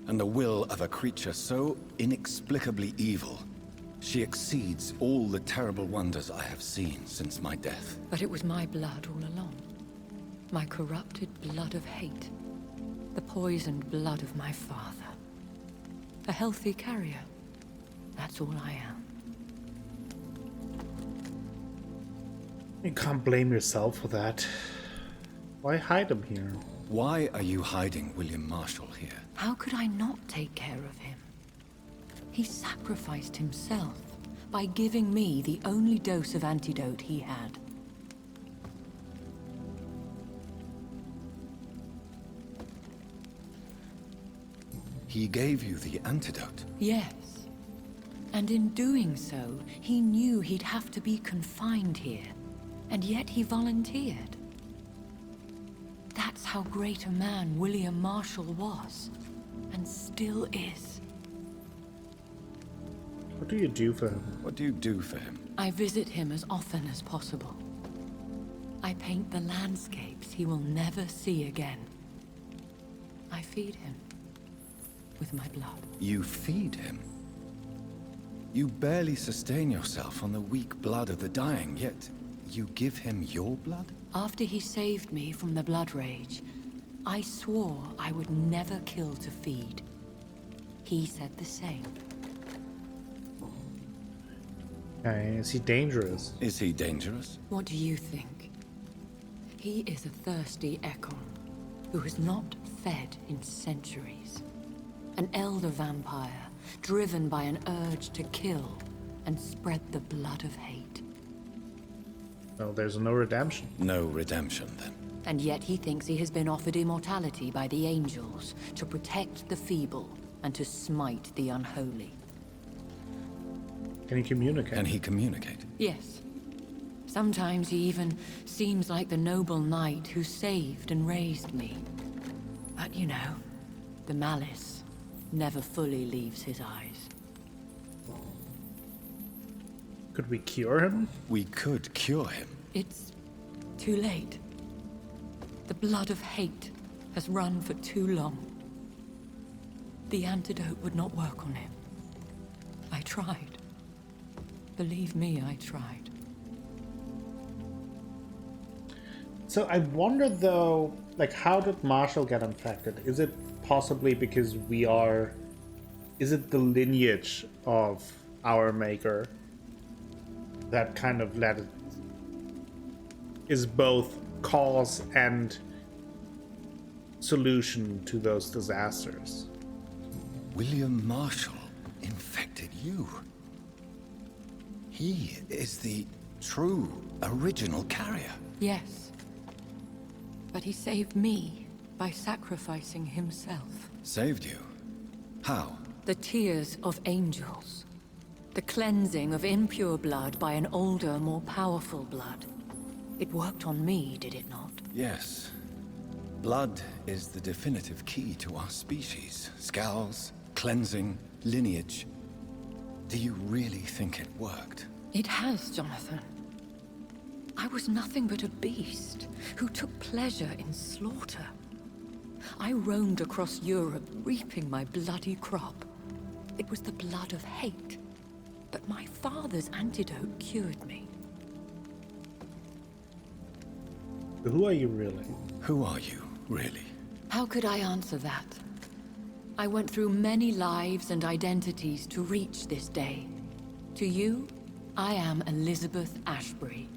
[SPEAKER 3] And the will of a creature so inexplicably evil, she exceeds all the terrible wonders I have seen since my death.
[SPEAKER 5] But it was my blood all along. My corrupted blood of hate. The poisoned blood of my father. A healthy carrier. That's all I am.
[SPEAKER 1] You can't blame yourself for that. Why hide him here?
[SPEAKER 3] Why are you hiding William Marshall here?
[SPEAKER 5] How could I not take care of him? He sacrificed himself by giving me the only dose of antidote he had.
[SPEAKER 3] He gave you the antidote?
[SPEAKER 5] Yes. And in doing so, he knew he'd have to be confined here. And yet he volunteered. That's how great a man William Marshall was. And still is.
[SPEAKER 1] What do you do for him?
[SPEAKER 3] What do you do for him?
[SPEAKER 5] I visit him as often as possible. I paint the landscapes he will never see again. I feed him. With my blood.
[SPEAKER 3] You feed him? You barely sustain yourself on the weak blood of the dying, yet you give him your blood?
[SPEAKER 5] After he saved me from the blood rage, I swore I would never kill to feed. He said the same.
[SPEAKER 1] Okay, is he dangerous?
[SPEAKER 3] Is he dangerous?
[SPEAKER 5] What do you think? He is a thirsty Ekon who has not fed in centuries. An elder vampire, driven by an urge to kill and spread the blood of hate.
[SPEAKER 1] No, there's no redemption.
[SPEAKER 3] No redemption, then.
[SPEAKER 5] And yet he thinks he has been offered immortality by the angels to protect the feeble and to smite the unholy.
[SPEAKER 1] Can he communicate?
[SPEAKER 3] Can he communicate?
[SPEAKER 5] Yes. Sometimes he even seems like the noble knight who saved and raised me. But you know, the malice never fully leaves his eyes.
[SPEAKER 1] Could we cure him?
[SPEAKER 3] We could cure him.
[SPEAKER 5] It's too late. The blood of hate has run for too long. The antidote would not work on him. I tried. Believe me, I tried.
[SPEAKER 1] So I wonder though, like, how did Marshall get infected? Is it possibly because we are is it the lineage of our maker that kind of let it is both cause and solution to those disasters?
[SPEAKER 3] William Marshall infected you. He is the true original carrier.
[SPEAKER 5] Yes. But he saved me by sacrificing himself.
[SPEAKER 3] Saved you? How?
[SPEAKER 5] The tears of angels. The cleansing of impure blood by an older, more powerful blood. It worked on me, did it not?
[SPEAKER 3] Yes. Blood is the definitive key to our species. Skals, cleansing, lineage. Do you really think it worked?
[SPEAKER 5] It has, Jonathan. I was nothing but a beast who took pleasure in slaughter. I roamed across Europe, reaping my bloody crop. It was the blood of hate. But my father's antidote cured me.
[SPEAKER 1] Who are you really?
[SPEAKER 3] Who are you, really?
[SPEAKER 5] How could I answer that? I went through many lives and identities to reach this day. To you, I am Elizabeth Ashbury,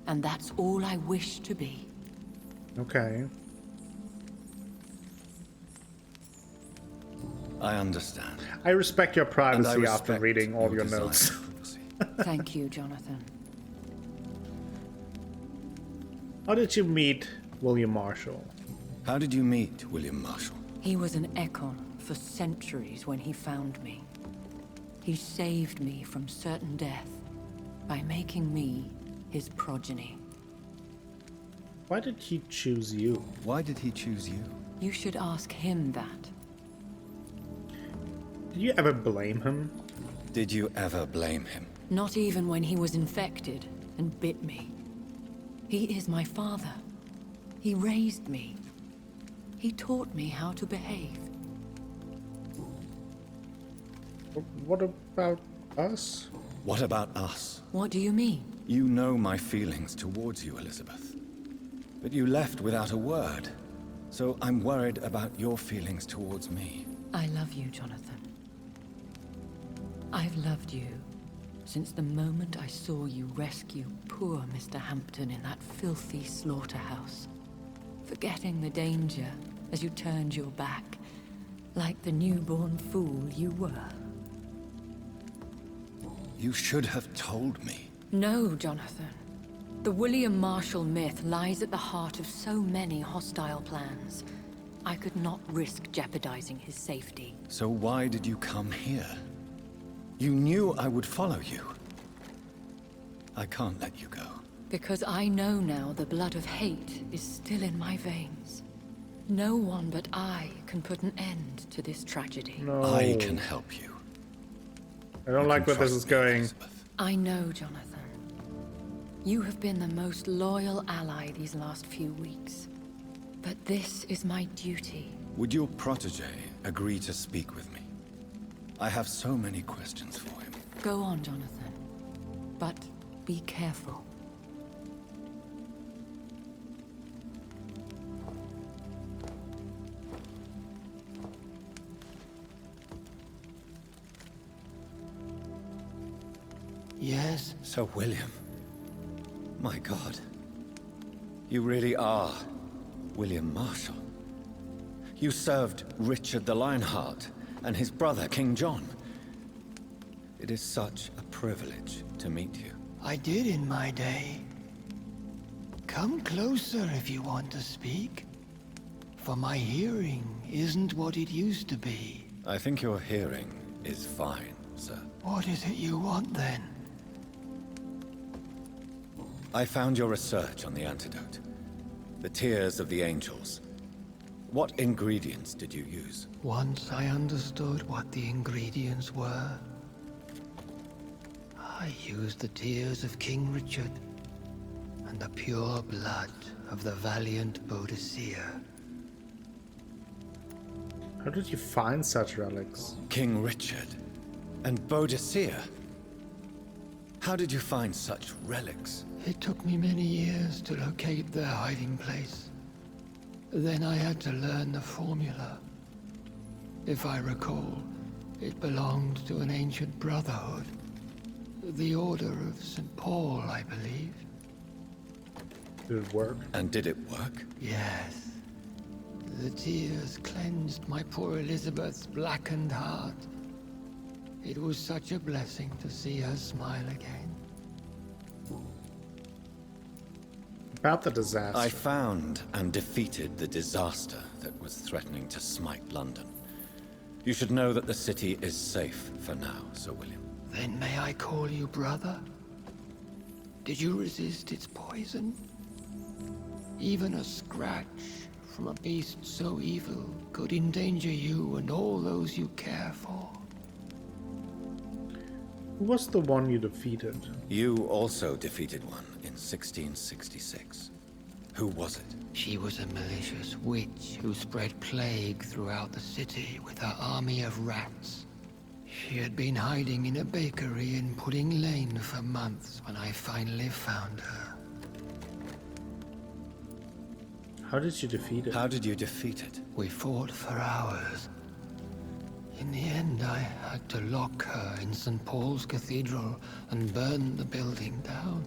[SPEAKER 5] and that's all I wish to be.
[SPEAKER 1] Okay.
[SPEAKER 3] I understand.
[SPEAKER 1] I respect your
[SPEAKER 3] And I
[SPEAKER 1] privacy after
[SPEAKER 3] respect
[SPEAKER 1] reading all your
[SPEAKER 3] desire
[SPEAKER 1] notes.
[SPEAKER 3] for privacy.
[SPEAKER 5] Thank you, Jonathan.
[SPEAKER 1] How did you meet William Marshall?
[SPEAKER 3] How did you meet William Marshall?
[SPEAKER 5] He was an Ekon for centuries when he found me. He saved me from certain death by making me his progeny.
[SPEAKER 1] Why did he choose you?
[SPEAKER 3] Why did he choose you?
[SPEAKER 5] You should ask him that.
[SPEAKER 1] Did you ever blame him?
[SPEAKER 3] Did you ever blame him?
[SPEAKER 5] Not even when he was infected and bit me. He is my father. He raised me. He taught me how to behave.
[SPEAKER 1] What about us?
[SPEAKER 3] What about us?
[SPEAKER 5] What do you mean?
[SPEAKER 3] You know my feelings towards you, Elizabeth. But you left without a word. So I'm worried about your feelings towards me.
[SPEAKER 5] I love you, Jonathan. I've loved you since the moment I saw you rescue poor Mr. Hampton in that filthy slaughterhouse. Forgetting the danger as you turned your back, like the newborn fool you were.
[SPEAKER 3] You should have told me.
[SPEAKER 5] No, Jonathan. The William Marshall myth lies at the heart of so many hostile plans. I could not risk jeopardizing his safety.
[SPEAKER 3] So why did you come here? You knew I would follow you. I can't let you go.
[SPEAKER 5] Because I know now the blood of hate is still in my veins. No one but I can put an end to this tragedy.
[SPEAKER 1] No.
[SPEAKER 3] I can help you.
[SPEAKER 1] I don't like where this is going.
[SPEAKER 3] Elizabeth.
[SPEAKER 5] I know, Jonathan. You have been the most loyal ally these last few weeks. But this is my duty.
[SPEAKER 3] Would your protege agree to speak with me? I have so many questions for him.
[SPEAKER 5] Go on, Jonathan. But be careful.
[SPEAKER 6] Yes?
[SPEAKER 3] Sir William. My God. You really are William Marshall. You served Richard the Lionheart and his brother, King John. It is such a privilege to meet you.
[SPEAKER 6] I did in my day. Come closer if you want to speak. For my hearing isn't what it used to be.
[SPEAKER 3] I think your hearing is fine, sir.
[SPEAKER 6] What is it you want then?
[SPEAKER 3] I found your research on the antidote. The tears of the angels. What ingredients did you use?
[SPEAKER 6] Once I understood what the ingredients were, I used the tears of King Richard and the pure blood of the valiant Boadicea.
[SPEAKER 1] How did you find such relics?
[SPEAKER 3] King Richard and Boadicea. How did you find such relics?
[SPEAKER 6] It took me many years to locate their hiding place. Then I had to learn the formula. If I recall, It belonged to an ancient brotherhood. The Order of St. Paul, I believe.
[SPEAKER 1] Did it work?
[SPEAKER 3] And did it work?
[SPEAKER 6] Yes. The tears cleansed my poor Elizabeth's blackened heart. It was such a blessing to see her smile again.
[SPEAKER 1] About the disaster.
[SPEAKER 3] I found and defeated the disaster that was threatening to smite London. You should know that the city is safe for now, Sir William.
[SPEAKER 6] Then may I call you brother? Did you resist its poison? Even a scratch from a beast so evil could endanger you and all those you care for.
[SPEAKER 1] Who was the one you defeated?
[SPEAKER 3] You also defeated one in 1666. Who was it?
[SPEAKER 6] She was a malicious witch who spread plague throughout the city with her army of rats. She had been hiding in a bakery in Pudding Lane for months when I finally found her.
[SPEAKER 1] How did you defeat it?
[SPEAKER 3] How did you defeat it?
[SPEAKER 6] We fought for hours. In the end, I had to lock her in St. Paul's Cathedral and burn the building down.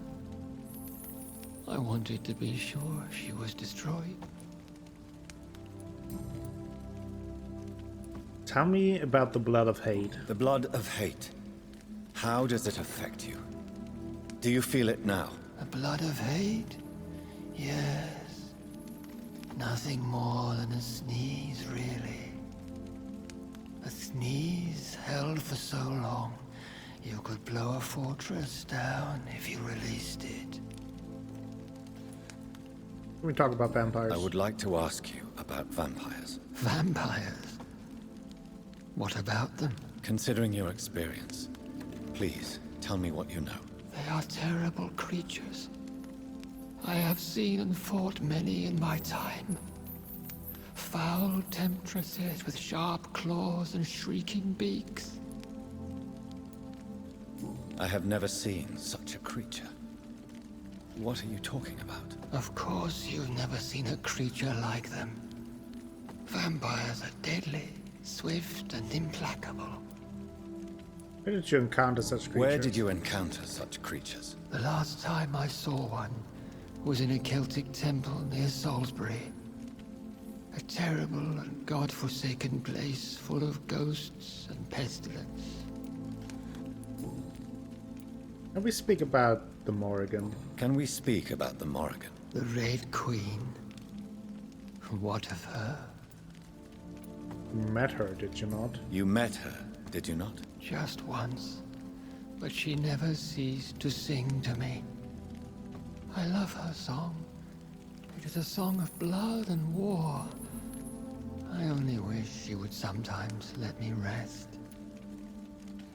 [SPEAKER 6] I wanted to be sure she was destroyed.
[SPEAKER 1] Tell me about the blood of hate.
[SPEAKER 3] The blood of hate. How does it affect you? Do you feel it now?
[SPEAKER 6] The blood of hate? Yes. Nothing more than a sneeze, really. A sneeze held for so long, you could blow a fortress down if you released it.
[SPEAKER 1] Let me talk about vampires.
[SPEAKER 3] I would like to ask you about vampires.
[SPEAKER 6] Vampires? What about them?
[SPEAKER 3] Considering your experience, please tell me what you know.
[SPEAKER 6] They are terrible creatures. I have seen and fought many in my time. Foul temptresses with sharp claws and shrieking beaks.
[SPEAKER 3] I have never seen such a creature. What are you talking about?
[SPEAKER 6] Of course you've never seen a creature like them. Vampires are deadly, swift and implacable.
[SPEAKER 1] Where did you encounter such creatures?
[SPEAKER 3] Where did you encounter such creatures?
[SPEAKER 6] The last time I saw one was in a Celtic temple near Salisbury. A terrible and god-forsaken place full of ghosts and pestilence.
[SPEAKER 1] Can we speak about the Morrigan?
[SPEAKER 3] Can we speak about the Morrigan?
[SPEAKER 6] The Red Queen. What of her?
[SPEAKER 1] You met her, did you not?
[SPEAKER 3] You met her, did you not?
[SPEAKER 6] Just once. But she never ceased to sing to me. I love her song. It is a song of blood and war. I only wish she would sometimes let me rest.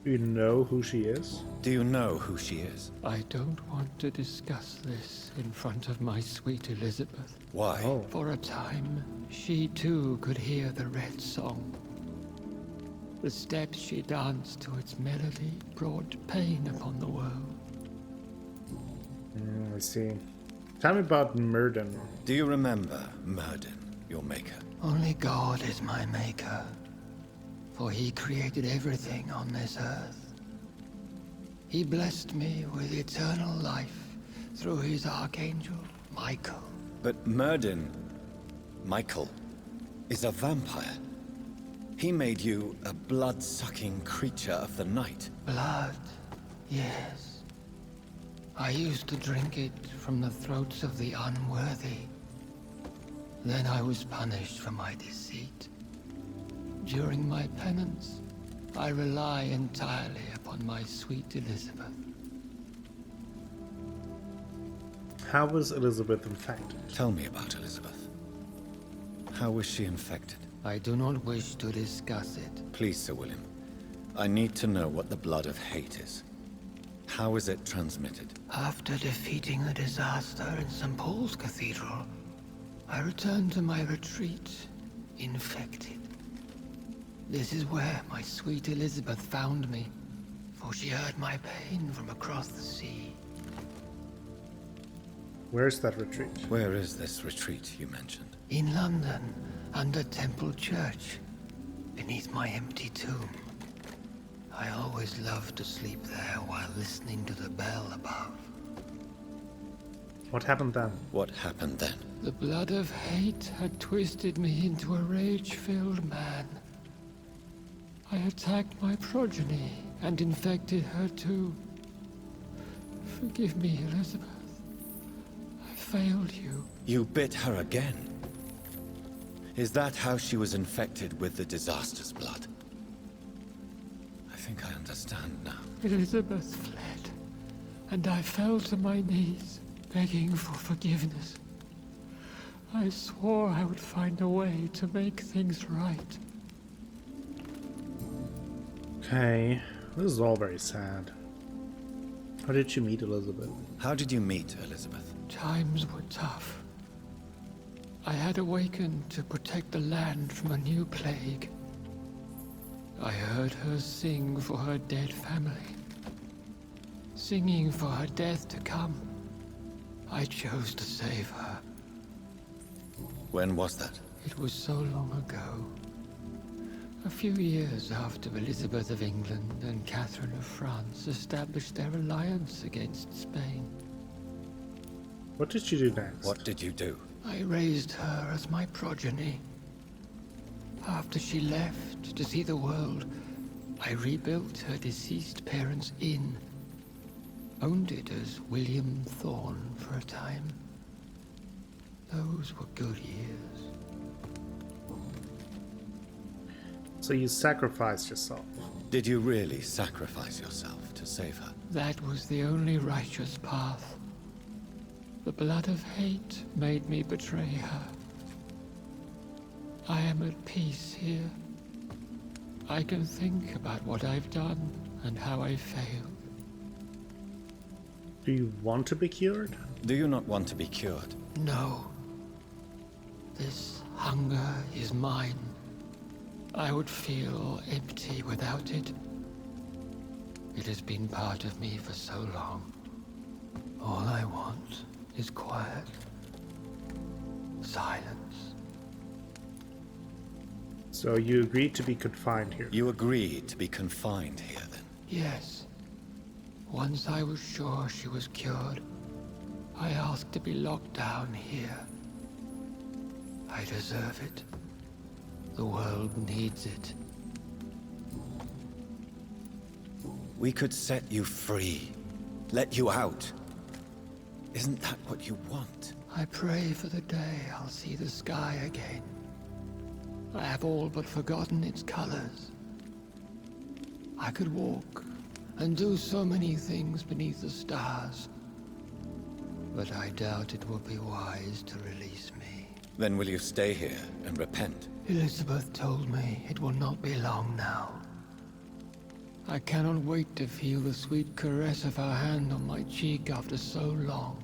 [SPEAKER 1] Do you know who she is?
[SPEAKER 3] Do you know who she is?
[SPEAKER 6] I don't want to discuss this in front of my sweet Elizabeth.
[SPEAKER 3] Why?
[SPEAKER 1] Oh.
[SPEAKER 6] For a time, she too could hear the Red Song. The steps she danced to its melody brought pain upon the world.
[SPEAKER 1] I see. Tell me about Myrden.
[SPEAKER 3] Do you remember Myrden, your maker?
[SPEAKER 6] Only God is my maker, for he created everything on this earth. He blessed me with eternal life through his archangel, Michael.
[SPEAKER 3] But Myrden, Michael, is a vampire. He made you a blood-sucking creature of the night.
[SPEAKER 6] Blood, yes. I used to drink it from the throats of the unworthy. Then I was punished for my deceit. During my penance, I rely entirely upon my sweet Elizabeth.
[SPEAKER 1] How was Elizabeth infected?
[SPEAKER 3] Tell me about Elizabeth. How was she infected?
[SPEAKER 6] I do not wish to discuss it.
[SPEAKER 3] Please, Sir William. I need to know what the blood of hate is. How is it transmitted?
[SPEAKER 6] After defeating the disaster in St. Paul's Cathedral, I returned to my retreat, infected. This is where my sweet Elizabeth found me, for she heard my pain from across the sea.
[SPEAKER 1] Where's that retreat?
[SPEAKER 3] Where is this retreat you mentioned?
[SPEAKER 6] In London, under Temple Church, beneath my empty tomb. I always loved to sleep there while listening to the bell above.
[SPEAKER 1] What happened then?
[SPEAKER 3] What happened then?
[SPEAKER 6] The blood of hate had twisted me into a rage-filled man. I attacked my progeny and infected her too. Forgive me, Elizabeth. I failed you.
[SPEAKER 3] You bit her again? Is that how she was infected with the disaster's blood? I think I understand now.
[SPEAKER 6] Elizabeth fled, and I fell to my knees, begging for forgiveness. I swore I would find a way to make things right.
[SPEAKER 1] Okay, this is all very sad. How did you meet Elizabeth?
[SPEAKER 3] How did you meet Elizabeth?
[SPEAKER 6] Times were tough. I had awakened to protect the land from a new plague. I heard her sing for her dead family. Singing for her death to come. I chose to save her.
[SPEAKER 3] When was that?
[SPEAKER 6] It was so long ago. A few years after Elizabeth of England and Catherine of France established their alliance against Spain.
[SPEAKER 1] What did you do next?
[SPEAKER 3] What did you do?
[SPEAKER 6] I raised her as my progeny. After she left to see the world, I rebuilt her deceased parents' inn. Owned it as William Thorne for a time. Those were good years.
[SPEAKER 1] So you sacrificed yourself.
[SPEAKER 3] Did you really sacrifice yourself to save her?
[SPEAKER 6] That was the only righteous path. The blood of hate made me betray her. I am at peace here. I can think about what I've done and how I failed.
[SPEAKER 1] Do you want to be cured?
[SPEAKER 3] Do you not want to be cured?
[SPEAKER 6] No. This hunger is mine. I would feel empty without it. It has been part of me for so long. All I want is quiet. Silence.
[SPEAKER 1] So you agreed to be confined here?
[SPEAKER 3] You agreed to be confined here then?
[SPEAKER 6] Yes. Once I was sure she was cured, I asked to be locked down here. I deserve it. The world needs it.
[SPEAKER 3] We could set you free. Let you out. Isn't that what you want?
[SPEAKER 6] I pray for the day I'll see the sky again. I have all but forgotten its colors. I could walk and do so many things beneath the stars. But I doubt it will be wise to release me.
[SPEAKER 3] Then will you stay here and repent?
[SPEAKER 6] Elizabeth told me it will not be long now. I cannot wait to feel the sweet caress of her hand on my cheek after so long,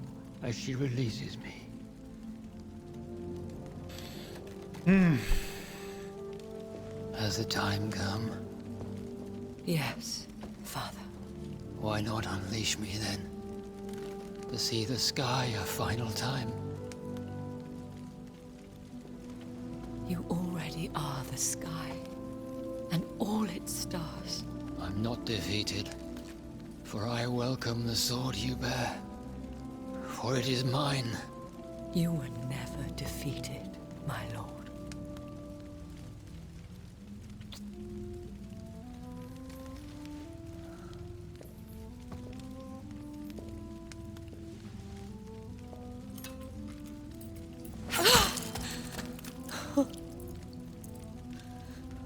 [SPEAKER 6] as she releases me. Has the time come?
[SPEAKER 5] Yes, Father.
[SPEAKER 6] Why not unleash me then? To see the sky a final time?
[SPEAKER 5] You already are the sky, and all its stars.
[SPEAKER 6] I'm not defeated, for I welcome the sword you bear, for it is mine.
[SPEAKER 5] You were never defeated, my lord.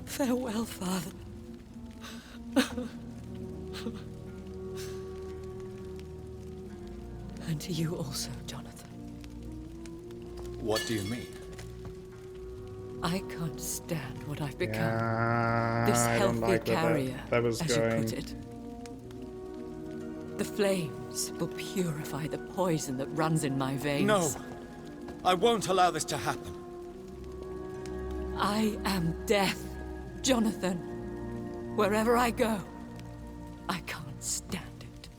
[SPEAKER 5] Farewell, Father. And to you also, Jonathan.
[SPEAKER 3] What do you mean?
[SPEAKER 5] I can't stand what I've become.
[SPEAKER 1] Yeah,
[SPEAKER 5] This
[SPEAKER 1] I don't
[SPEAKER 5] healthy
[SPEAKER 1] like where
[SPEAKER 5] carrier,
[SPEAKER 1] that was
[SPEAKER 5] as
[SPEAKER 1] going.
[SPEAKER 5] you put it. The flames will purify the poison that runs in my veins.
[SPEAKER 3] No! I won't allow this to happen.
[SPEAKER 5] I am death, Jonathan. Wherever I go, I can't stand it.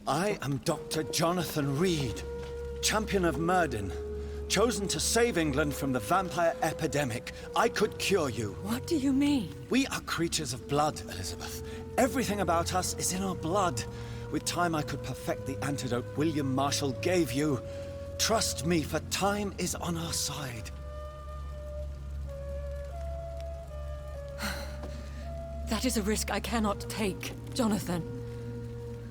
[SPEAKER 3] I am Dr. Jonathan Reid, champion of Myrddin, chosen to save England from the vampire epidemic, I could cure you.
[SPEAKER 5] What do you mean?
[SPEAKER 3] We are creatures of blood, Elizabeth. Everything about us is in our blood. With time, I could perfect the antidote William Marshall gave you. Trust me, for time is on our side.
[SPEAKER 5] That is a risk I cannot take, Jonathan.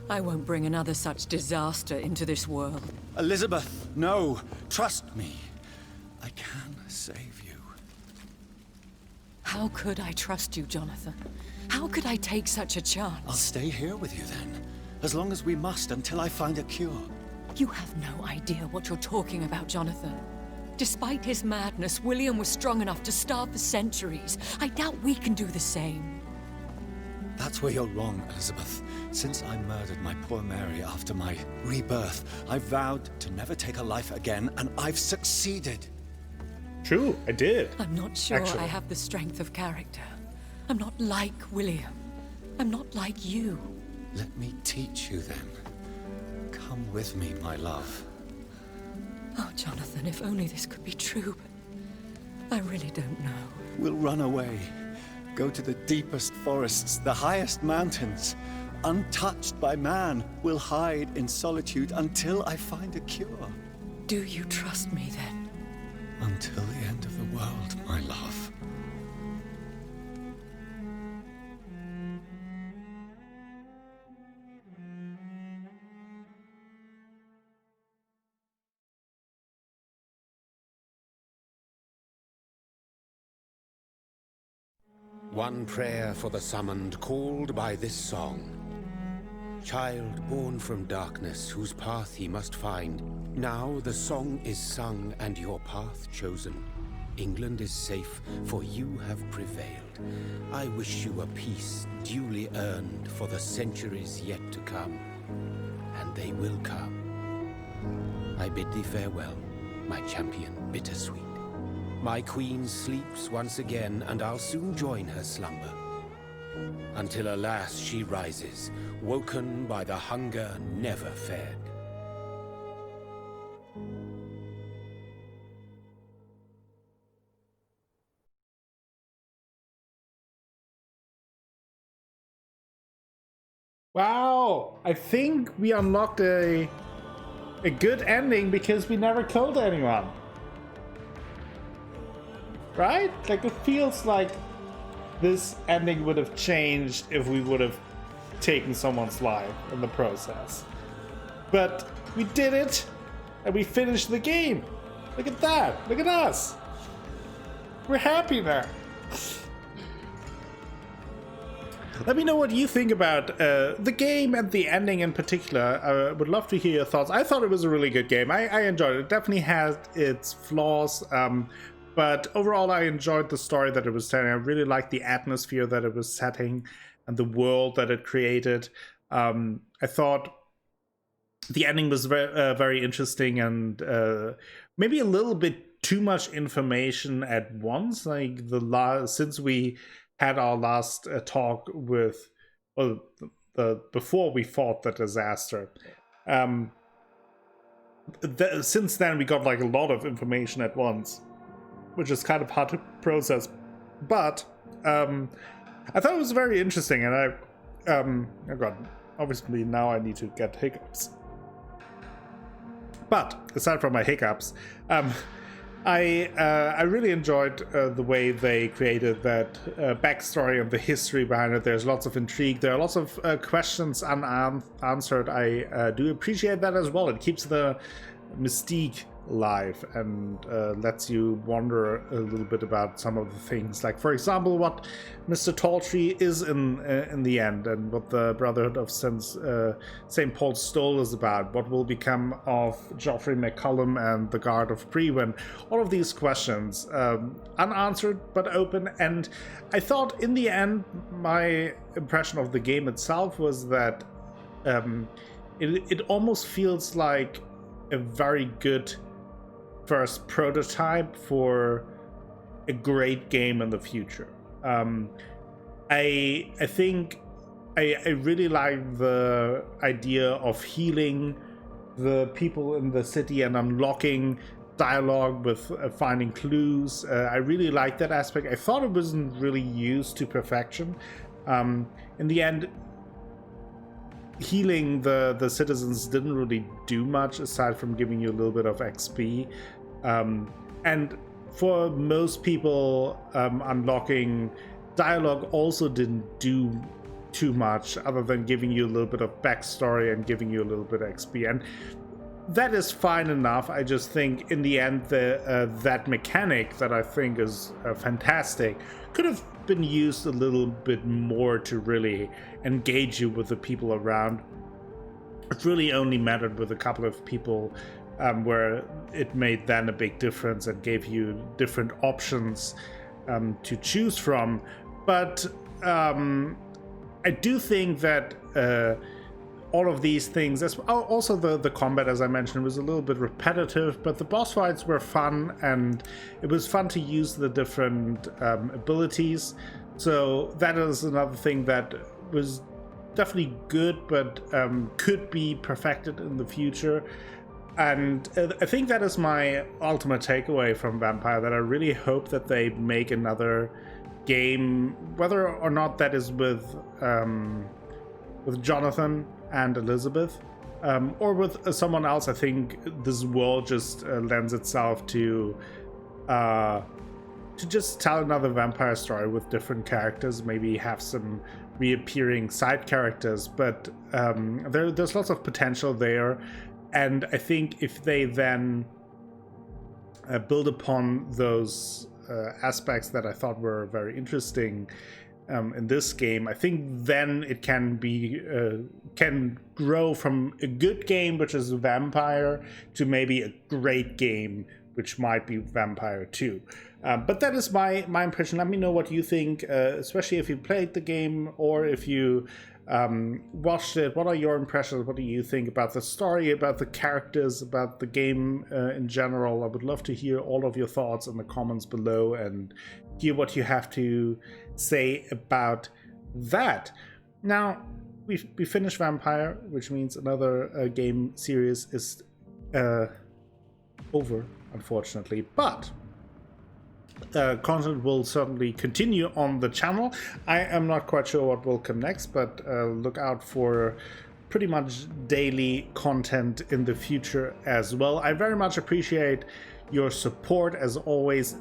[SPEAKER 5] I won't bring another such disaster into this world.
[SPEAKER 3] Elizabeth, no. Trust me. I can save you.
[SPEAKER 5] How could I trust you, Jonathan? How could I take such a chance?
[SPEAKER 3] I'll stay here with you then. As long as we must, until I find a cure.
[SPEAKER 5] You have no idea what you're talking about, Jonathan. Despite his madness, William was strong enough to starve for centuries. I doubt we can do the same.
[SPEAKER 3] That's where you're wrong, Elizabeth. Since I murdered my poor Mary after my rebirth, I vowed to never take a life again, and I've succeeded.
[SPEAKER 1] True, I did.
[SPEAKER 5] I'm not sure
[SPEAKER 1] Actually.
[SPEAKER 5] I have the strength of character. I'm not like William. I'm not like you.
[SPEAKER 3] Let me teach you then. Come with me, my love.
[SPEAKER 5] Oh, Jonathan, if only this could be true, but I really don't know.
[SPEAKER 3] We'll run away. Go to the deepest forests, the highest mountains. Untouched by man, we'll hide in solitude until I find a cure.
[SPEAKER 5] Do you trust me then?
[SPEAKER 3] Until the end of the world, my love.
[SPEAKER 2] One prayer for the summoned called by this song. Child born from darkness, whose path he must find. Now the song is sung and your path chosen. England is safe, for you have prevailed. I wish you a peace duly earned for the centuries yet to come. And they will come. I bid thee farewell, my champion bittersweet. My queen sleeps once again, and I'll soon join her slumber. Until alas she rises, woken by the hunger never fed.
[SPEAKER 1] Wow, I think we unlocked a good ending because we never killed anyone. Right? Like, it feels like this ending would have changed if we would have taken someone's life in the process. But we did it, and we finished the game. Look at that. Look at us. We're happy now. Let me know what you think about the game and the ending in particular. I would love to hear your thoughts. I thought it was a really good game. I enjoyed it. It definitely had its flaws. But overall, I enjoyed the story that it was telling. I really liked the atmosphere that it was setting and the world that it created. I thought the ending was very interesting and maybe a little bit too much information at once. Like since we had our last talk with, well, before we fought the disaster. Since then, we got like a lot of information at once, which is kind of hard to process. But I thought it was very interesting, and oh god, obviously now I need to get hiccups. But aside from my hiccups, I really enjoyed the way they created that backstory and the history behind it. There's lots of intrigue. There are lots of questions unanswered. I do appreciate that as well. It keeps the mystique live and lets you wonder a little bit about some of the things, like for example what Mr. Talltree is in the end, and what the Brotherhood of St. Paul's Stole is about, what will become of Geoffrey McCollum and the Guard of Brewen. All of these questions unanswered but open, and I thought in the end my impression of the game itself was that it almost feels like a very good first prototype for a great game in the future. I think I really like the idea of healing the people in the city and unlocking dialogue, with finding clues. I really like that aspect. I thought it wasn't really used to perfection. In the end, healing the citizens didn't really do much aside from giving you a little bit of XP. And for most people, unlocking dialogue also didn't do too much other than giving you a little bit of backstory and giving you a little bit of XP. And that is fine enough. I just think in the end, that mechanic that I think is fantastic could have been used a little bit more to really engage you with the people around. It really only mattered with a couple of people where it made then a big difference and gave you different options to choose from. But I do think that all of these things, also the combat, as I mentioned, was a little bit repetitive, but the boss fights were fun, and it was fun to use the different abilities. So that is another thing that was definitely good, but could be perfected in the future. And I think that is my ultimate takeaway from Vampyr, that I really hope that they make another game, whether or not that is with Jonathan and Elizabeth, or with someone else. I think this world just lends itself to just tell another vampire story with different characters, maybe have some reappearing side characters, but there's lots of potential there. And I think if they then build upon those aspects that I thought were very interesting in this game, I think then it can grow from a good game, which is Vampyr, to maybe a great game, which might be Vampyr 2. But that is my impression. Let me know what you think, especially if you played the game or if you watched it. What are your impressions? What do you think about the story, about the characters, about the game in general? I would love to hear all of your thoughts in the comments below and hear what you have to say about that. Now, we finished Vampyr, which means another game series is over, unfortunately. But content will certainly continue on the channel. I am not quite sure what will come next, but look out for pretty much daily content in the future as well. I very much appreciate your support, as always.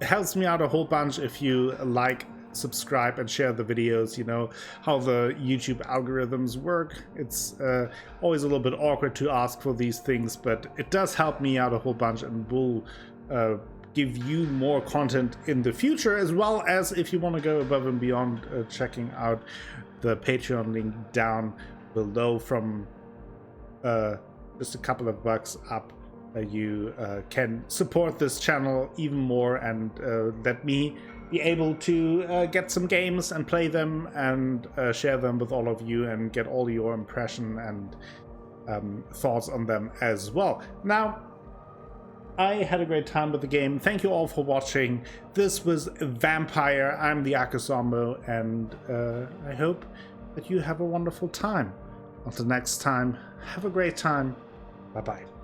[SPEAKER 1] It helps me out a whole bunch if you like, subscribe, and share the videos. You know how the YouTube algorithms work. It's always a little bit awkward to ask for these things, but it does help me out a whole bunch, and will give you more content in the future, as well as if you want to go above and beyond, checking out the Patreon link down below. From just a couple of bucks up, you can support this channel even more and let me be able to get some games and play them and share them with all of you and get all your impression and thoughts on them as well. Now, I had a great time with the game. Thank you all for watching. This was Vampyr. I'm the Akasombo, and I hope that you have a wonderful time. Until next time, have a great time. Bye-bye.